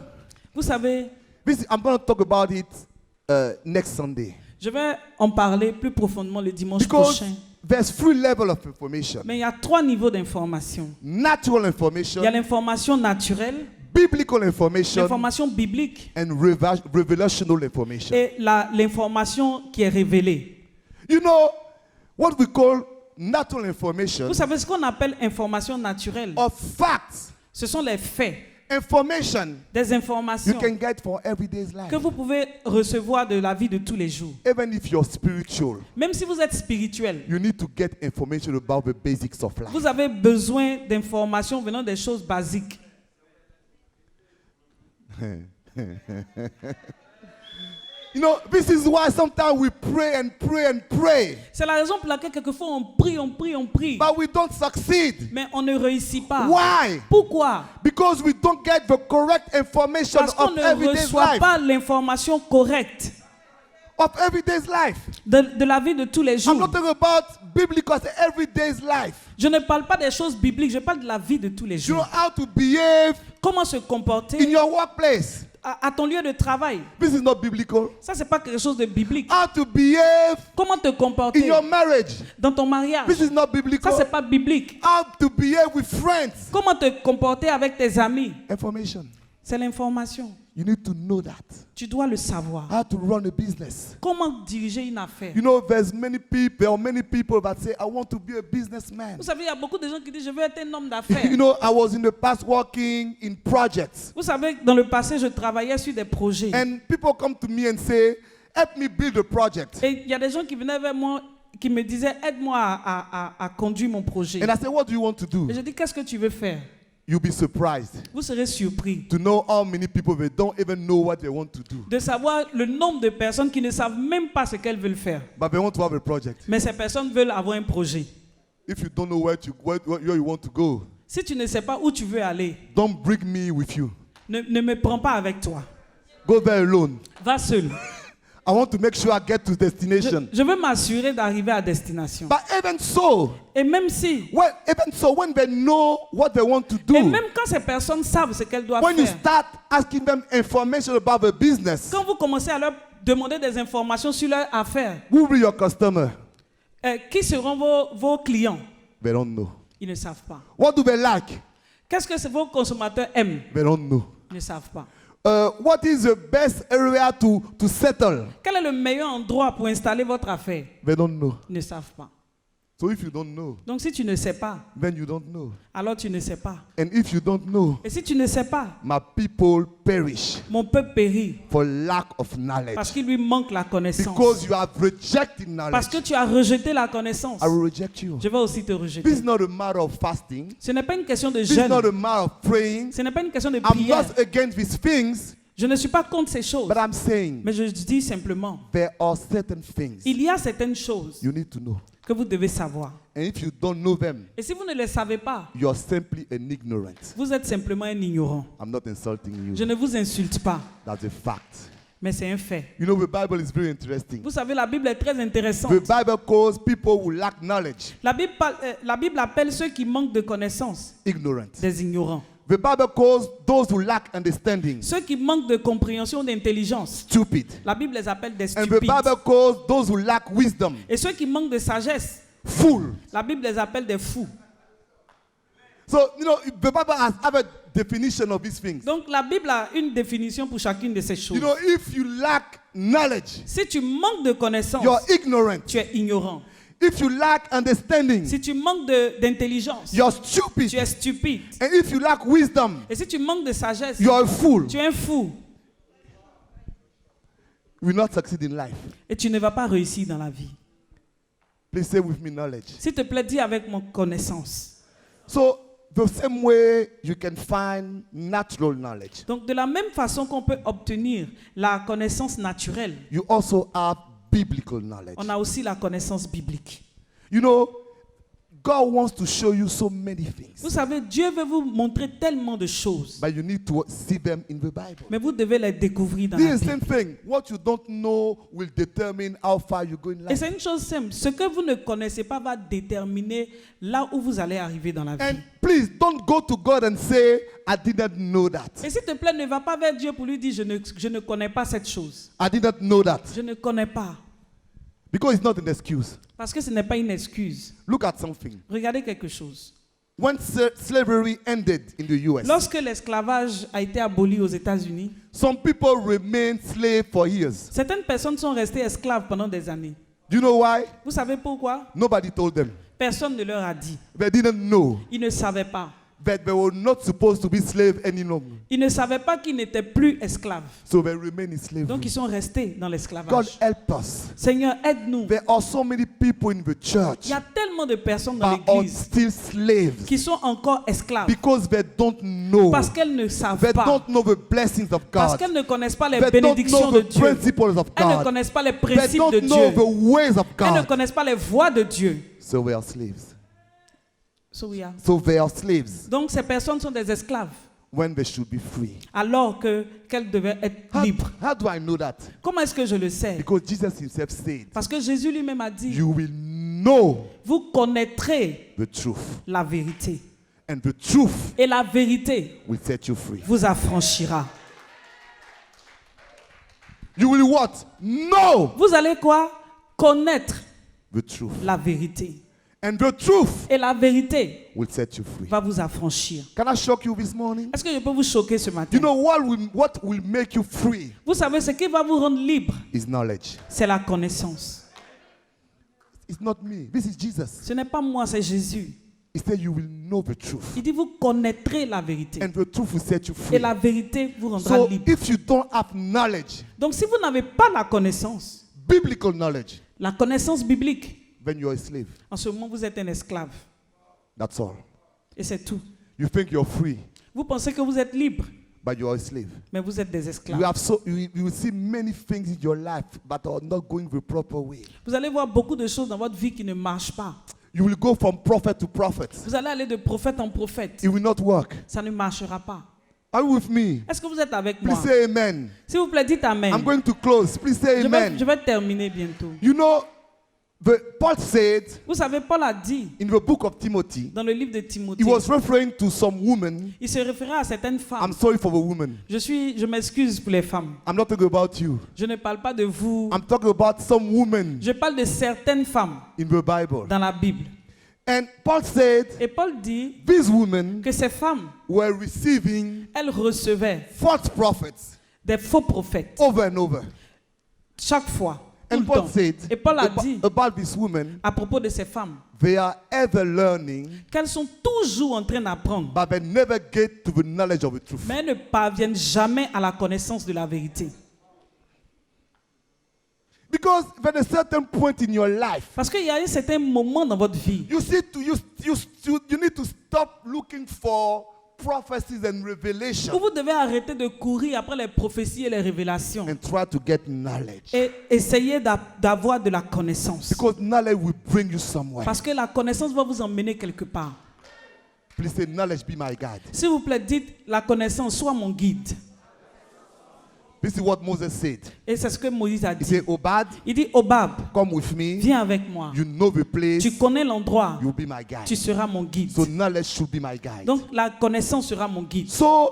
Vous savez,
I'm going to talk about it next Sunday.
je vais en parler plus profondément le dimanche
Because
prochain.
there's three levels of information.
Mais il y a 3 niveaux d'information.
Natural
Il y a
information,
l'information naturelle,
biblical information,
l'information biblique
and revelational information.
et l'information qui est révélée.
You know, what we call natural information
Vous savez ce qu'on appelle information naturelle?
or facts,
Ce sont les faits,
information
des
you
informations
can get for everyday's life.
que vous pouvez recevoir de la vie de tous les jours.
Even if you're spiritual,
Même si vous êtes spirituel,
you need to get information about the basics of life.
vous avez besoin d'informations venant des choses basiques.
You know, this is why sometimes we pray and pray and pray,
C'est la raison pour laquelle quelquefois on prie, on prie, on prie,
but we don't succeed.
mais on ne réussit pas.
Why?
Pourquoi?
Because we don't get the correct information
Parce qu'on
of
ne
everyday's
reçoit
life.
pas l'information correcte
Of everyday's life.
de la vie de tous les
I'm
jours.
not talking about biblical, it's everyday's life.
Je ne parle pas des choses bibliques, je parle de la vie de tous les
You know
jours.
how to behave
Comment se
in
comporter
your workplace.
à ton lieu de travail.
This is not biblical.
Ça, c'est pas quelque chose de biblique.
How to behave
Comment te
in
comporter
your marriage.
dans ton mariage.
This is not
Ça,
biblical.
c'est pas biblique.
How to behave with friends.
Comment te comporter avec tes amis.
Information.
C'est l'information.
You need to know that.
Tu dois le savoir.
How to run a business.
Comment diriger une affaire.
You know, there's many people that say, I want to be a businessman.
Vous savez, il y a beaucoup de gens qui disent, je veux être un homme d'affaires.
You know, I was in the past working in projects.
Vous savez, dans le passé, je travaillais sur des projets.
And people come to me and say, help me build a project.
Et il y a des gens qui venaient vers moi, qui me disaient, aide-moi à conduire mon projet.
And I said, what do you want to do?
Et je dis, qu'est-ce que tu veux faire?
You'll be surprised
Vous serez surpris
to know how many people, they don't even know what they want to do.
de savoir le nombre de personnes qui ne savent même pas ce qu'elles veulent faire.
But they want to have a project.
Mais ces personnes veulent avoir un projet.
If you don't know where you want to go,
Si tu ne sais pas où tu veux aller,
don't bring me with you.
ne me prends pas avec toi.
Go there alone.
Va seul.
I want to make sure I get to destination.
Je veux m'assurer d'arriver à destination.
But even so,
Et même si,
when they know what they want to do,
et même quand ces personnes savent ce qu'elles doivent
when you
faire,
start asking them information about the business,
quand vous commencez à leur demander des informations sur leur affaire,
who will be your customer?
qui seront vos clients?
They don't know.
Ils ne savent pas.
What do they like?
Qu'est-ce que vos consommateurs aiment?
They don't know.
Ils ne savent pas.
What is the best area to settle?
Quel est le meilleur endroit pour installer votre affaire?
They don't know.
Ils ne savent pas.
So if you don't know,
Donc si tu ne sais pas,
then you don't know.
alors tu ne sais pas.
And if you don't know,
Et si tu ne sais pas,
my people perish
mon peuple périt
for lack of knowledge.
parce qu'il lui manque la connaissance.
Because you have rejected
Parce
knowledge.
que tu as rejeté la connaissance.
I will reject you.
Je vais aussi te
This
rejeter.
is not a matter of fasting.
Ce n'est pas une question de
This is
jeûne.
not a matter of praying.
Ce n'est pas une question de
I'm
prière.
not against these things,
Je ne suis pas contre ces choses.
but I'm saying
Mais je dis simplement,
there are certain things
il y a certaines choses
you need to know.
que vous devez savoir.
And if you don't know them,
Et si vous ne les savez pas,
you're simply an ignorant.
vous êtes simplement un ignorant.
I'm not insulting
Je
you.
ne vous insulte pas.
That's a fact.
Mais c'est un fait.
You know, the Bible is very interesting.
Vous savez, la Bible est très intéressante.
The Bible calls people who lack knowledge
La Bible appelle ceux qui manquent de connaissances
ignorant.
des ignorants.
The Bible calls those who lack understanding
Ceux qui manquent de compréhension, d'intelligence.
stupid.
La Bible les appelle des
And the
stupides.
Bible calls those who lack wisdom
Et ceux qui manquent de sagesse,
fool.
la Bible les appelle des fous.
So, you know, the Bible has a definition of these things.
Donc la Bible a une définition pour chacune de ces choses.
You know, if you lack knowledge,
Si tu manques de connaissances,
you're ignorant.
tu es ignorant.
If you lack understanding,
Si tu manques d'intelligence,
you're
tu
stupid.
es stupide.
And if you lack wisdom,
Et si tu manques de sagesse,
you're a fool.
tu es un fou.
You will not succeed in life.
Et tu ne vas pas réussir dans la vie.
Please say with me knowledge.
S'il te plaît, dis avec mon connaissance.
So, the same way you can find natural knowledge,
Donc de la même façon qu'on peut obtenir la connaissance naturelle,
you also have biblical knowledge.
on a aussi la connaissance biblique.
You know, God wants to show you so many things,
Vous savez, Dieu veut vous montrer tellement de choses,
but you need to see them in the Bible.
mais vous devez les découvrir dans
This
la
is the same
Bible.
thing. What you don't know will determine how far you go in
Et
life.
c'est une chose simple. Ce que vous ne connaissez pas va déterminer là où vous allez arriver dans la vie.
And please don't go to God and say, I didn't know that.
Et s'il te plaît, ne va pas vers Dieu pour lui dire, je ne connais pas cette chose.
I didn't know that.
Je ne connais pas.
Because it's not an excuse.
Parce que ce n'est pas une excuse.
Look at something.
Regardez quelque chose.
When slavery ended in the US,
Lorsque l'esclavage a été aboli aux États-Unis,
some people remained slaves for years.
certaines personnes sont restées esclaves pendant des années.
Do you know why?
Vous savez pourquoi?
Nobody told them.
Personne ne leur a dit.
They didn't know
Ils ne savaient pas.
that they were not supposed to be slaves any longer.
Ils ne savaient pas qu'ils n'étaient plus esclaves.
So they remain in
Donc
slavery.
ils sont restés dans
God
l'esclavage.
help us.
Seigneur, aide-nous.
There are so many people in the church
Il y a tellement de personnes dans
that are
l'église
still slaves
qui sont encore esclaves
because they don't know.
parce qu'elles ne savent
They
pas,
don't know the blessings of
parce
God.
qu'elles ne connaissent pas les
They don't
bénédictions
know
de
the
Dieu.
principles of
Elles ne
God.
connaissent pas les
They
principes de
don't know
Dieu.
the ways of
Elles ne
God.
connaissent pas les voies de Dieu.
So we are slaves.
So we are.
So they are slaves
Donc ces personnes sont des esclaves
when they should be free.
alors qu'elles devaient être libres.
How do I know that?
Comment est-ce que je le sais?
Because Jesus himself said,
Parce que Jésus lui-même a dit,
you will know
vous connaîtrez
the truth,
la vérité.
and the truth
Et la vérité
will set you free.
vous affranchira.
You will what? Know
Vous allez quoi? Connaître
the truth.
la vérité.
And the truth
Et la vérité
will set you free.
va vous affranchir.
Can I shock you this morning?
Est-ce que je peux vous choquer ce matin?
You know what will make you free
Vous savez, ce qui va vous rendre libre,
is knowledge.
c'est la connaissance.
It's not me. This is Jesus.
Ce n'est pas moi, c'est Jésus.
He said you will know the truth.
Il dit, vous connaîtrez la vérité.
And the truth will set you
Et
free.
la vérité vous rendra
So
libre.
if you don't have knowledge,
Donc si vous n'avez pas la connaissance,
biblical knowledge,
la connaissance biblique,
then you're a slave.
en ce moment vous êtes un esclave.
That's all.
Et c'est tout.
You think you're free,
Vous pensez que vous êtes libre,
but you're a slave.
mais vous êtes des
You
esclaves.
have you will see many things in your life that are not going the proper way.
Vous allez voir beaucoup de choses dans votre vie qui ne marchent pas.
You will go from prophet to prophet.
Vous allez aller de prophète en prophète.
It will not work.
Ça ne marchera pas.
Are you with me?
Est-ce que vous êtes avec
Please
moi?
say amen.
S'il vous plaît, dites Amen.
I'm going to close. Please say
Je
amen.
vais terminer bientôt.
You know, Paul said
Vous savez, Paul a dit
in the book of Timothy,
dans le livre de Timothée,
he was referring to some women.
il se référait à certaines
I'm
femmes.
sorry for the women.
Je m'excuse pour les femmes.
I'm not talking about you.
Je ne parle pas de vous.
I'm talking about some women
Je parle de certaines femmes
in the Bible.
dans la Bible.
And Paul said
Et Paul dit
these women
que ces femmes,
were receiving
elles recevaient
false prophets
des faux prophètes
over and over.
chaque fois. Tout
And
le
Paul
temps.
said
Et Paul a dit
about these women,
à propos de ces femmes
they are ever learning,
qu'elles sont toujours en train d'apprendre,
but they never get to the knowledge of the truth.
mais elles ne parviennent jamais à la connaissance de la vérité.
Because at a certain point in your life,
Parce qu'il y a un certain moment dans votre vie,
you need to stop looking for prophecies and revelation
où vous devez arrêter de courir après les prophéties et les révélations
and try to get knowledge.
et essayer d'avoir de la connaissance.
Because knowledge will bring you somewhere.
Parce que la connaissance va vous emmener quelque part.
Please say, knowledge be my guide.
S'il vous plaît, dites la connaissance soit mon guide.
This is what Moses said.
Et c'est ce que Moïse a
He
dit.
said, Obad,
Il dit, Obab,
come with me.
viens avec moi.
You know the place.
Tu connais l'endroit.
You'll be my guide.
Tu seras mon guide.
So knowledge should be my guide.
Donc la connaissance sera mon guide.
So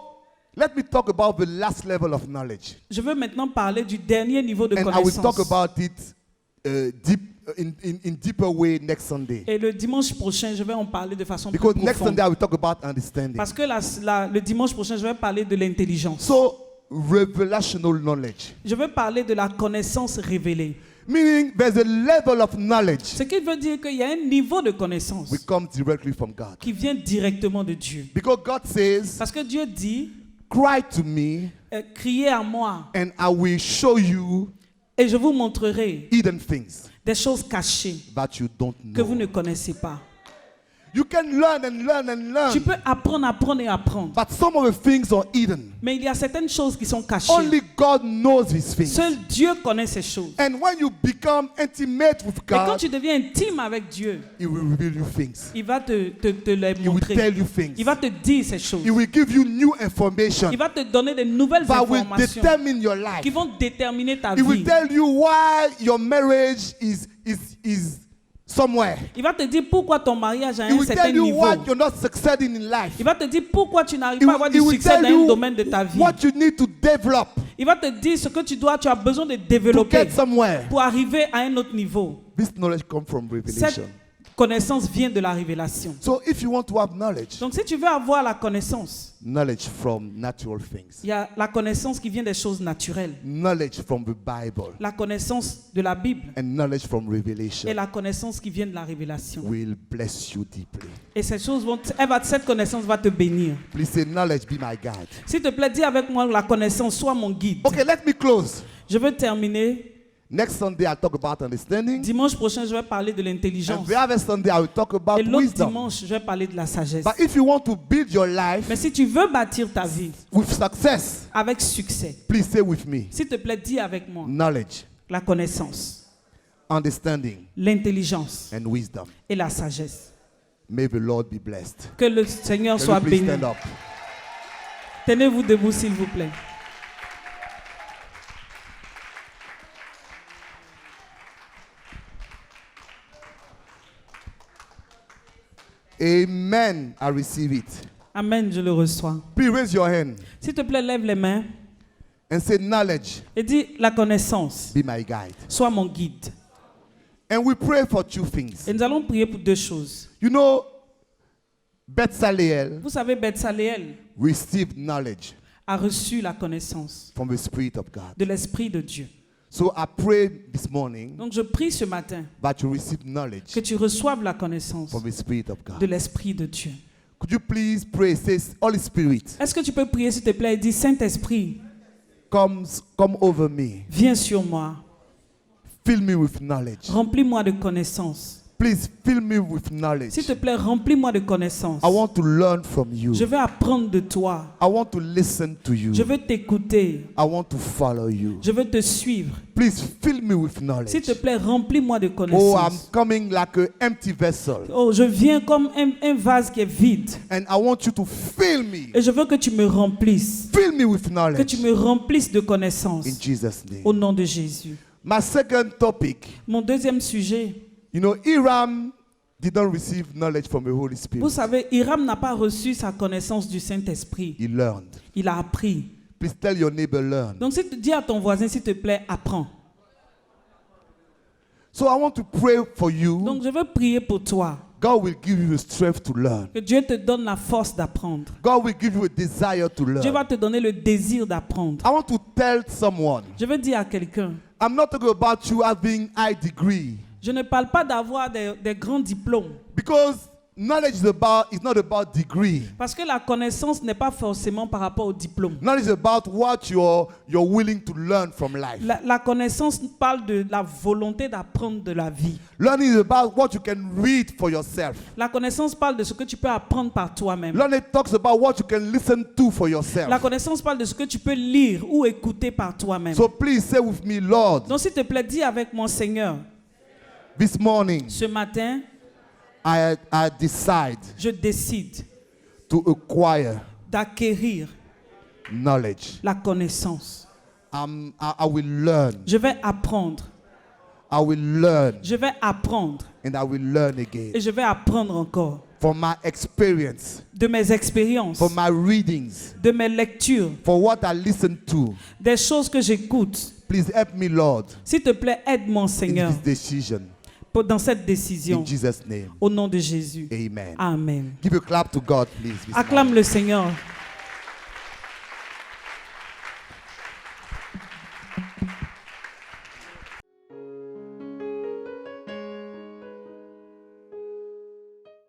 let me talk about the last level of knowledge.
Je veux maintenant parler du dernier niveau de
And I will talk
connaissance.
about it in deeper way next Sunday.
Et le dimanche prochain, je vais en parler de façon plus
Because next
profonde.
Sunday I will talk about understanding.
Parce que le dimanche prochain, je vais parler de l'intelligence.
So revelational knowledge.
Je veux parler de la connaissance révélée.
Meaning there's a level of knowledge
Ce qui veut dire qu'il y a un niveau de connaissance
which comes directly from God.
qui vient directement de Dieu.
Because God says,
Parce que Dieu dit,
cry to me
criez à moi
and I will show you
et je vous montrerai
hidden things
des choses cachées
that you don't
que vous ne
know.
connaissez pas.
You can learn and learn and learn.
Tu peux apprendre, apprendre et apprendre.
But some of the things are hidden.
Mais il y a certaines choses qui sont cachées.
Only God knows these things.
Seul Dieu connaît ces choses.
And when you become intimate with
Et quand
God,
tu deviens intime avec Dieu,
He will reveal you things.
il va te les
He will
montrer.
tell you things.
Il va te dire ces choses.
He will give you new information
Il va te donner de nouvelles
that will
informations
determine your life.
qui vont déterminer ta
He will
vie.
tell you why your marriage is somewhere.
Il va te dire pourquoi ton mariage a
He
un
will
certain
tell you
niveau.
why you're not succeeding in life.
Il va te dire pourquoi tu n'arrives
He
pas à avoir
will,
du
he will
succès
tell
dans un
you
domaine de ta vie.
what you need to develop
Il va te dire ce que tu as besoin de
to
développer
get somewhere.
pour arriver à un autre niveau.
This knowledge comes from
Cette
revelation.
connaissance vient de la révélation.
So if you want to have knowledge,
Donc si tu veux avoir la connaissance,
knowledge from natural things,
il y a la connaissance qui vient des choses naturelles,
knowledge from the Bible,
la connaissance de la Bible
and knowledge from
et
revelation
la connaissance qui vient de la révélation.
will bless you deeply.
Et ces choses cette connaissance va te bénir.
Please say, knowledge be my guide.
S'il te plaît, dis avec moi la connaissance, sois mon guide.
Okay, let me close.
Je veux terminer.
Next Sunday, I'll talk about understanding.
Dimanche prochain, je vais parler de l'intelligence.
And the other Sunday, I will talk about
Et l'autre
wisdom.
dimanche, je vais parler de la sagesse.
But if you want to build your life
Mais si tu veux bâtir ta vie
with success,
avec succès,
please say with me,
s'il te plaît, dis avec moi
knowledge,
la connaissance,
understanding,
l'intelligence
and wisdom.
et la sagesse.
May the Lord be blessed.
Que le Seigneur
Can
soit
you please
béni.
stand up?
Tenez-vous debout, s'il vous plaît.
Amen. I receive it.
Amen, je le reçois.
Please raise your hand
S'il te plaît, lève les mains
and say, knowledge,
et dis la connaissance,
be my guide.
sois mon guide.
And we pray for two things.
Et nous allons prier pour deux choses.
You know, Bethsaleel
Vous savez, Bethsaléel
received knowledge
a reçu la connaissance
from the Spirit of God.
de l'Esprit de Dieu.
So I pray this morning
Donc je prie ce matin
that you receive knowledge
que tu reçoives la connaissance
from the Spirit of
de
God.
l'Esprit de Dieu.
Could you please pray? Say, Holy Spirit,
Est-ce que tu peux prier, s'il te plaît, et dire, Saint-Esprit,
come over me.
viens sur moi,
Fill me with knowledge.
remplis-moi de connaissances.
Please fill me with knowledge.
S'il te plaît, remplis-moi de connaissances.
I want to learn from you.
Je veux apprendre de toi.
I want to listen to you.
Je veux t'écouter.
I want to follow you.
Je veux te suivre.
Please fill me with
S'il
knowledge.
te plaît, remplis-moi de
Oh, I'm
connaissances.
coming like an empty vessel.
Oh, je viens comme un vase qui est vide.
And I want you to fill me.
Et je veux que tu me remplisses.
Fill me with
Que tu
knowledge.
me remplisses de connaissances.
In Jesus' name.
Au nom de Jésus.
My second topic.
Mon deuxième sujet.
You know, Hiram did not receive knowledge from the Holy
Vous
Spirit.
savez, Hiram n'a pas reçu sa connaissance du Saint-Esprit.
He learned.
Il a appris.
Please tell your neighbor, learn.
Donc, si tu dis à ton voisin, s'il te plaît, apprends.
So I want to pray for you.
Donc, je veux prier pour toi.
God will give you the strength to learn.
Que Dieu te donne la force d'apprendre.
God will give you a desire to
Dieu va
learn.
te donner le désir d'apprendre.
I want to tell someone,
Je veux dire à quelqu'un,
I'm not talking about you having high degree.
je ne parle pas d'avoir des grands diplômes.
Because knowledge is not about degree.
Parce que la connaissance n'est pas forcément par rapport au diplôme.
Knowledge is about what you're willing to learn from life.
La connaissance parle de la volonté d'apprendre de la vie.
Learning is about what you can read for yourself.
La connaissance parle de ce que tu peux apprendre par toi-même.
Learning talks about what you can listen to for
La
yourself.
connaissance parle de ce que tu peux lire ou écouter par toi-même.
So please say with me, Lord,
Donc s'il te plaît, dis avec mon Seigneur,
this morning
ce matin,
I decide
je décide
to acquire
d'acquérir
knowledge.
la connaissance.
I will learn.
Je vais apprendre.
I will learn.
Je vais apprendre.
And I will learn again.
Et je vais apprendre encore.
For my experience.
De mes expériences.
For my readings.
De mes lectures.
For what I listen to.
Des choses que j'écoute.
Please help me, Lord.
S'il te plaît, aide-moi, Seigneur.
In this decision.
Dans cette décision.
In Jesus' name.
Au nom de Jésus.
Amen.
Amen.
Give a clap to God, please.
Acclame le Seigneur.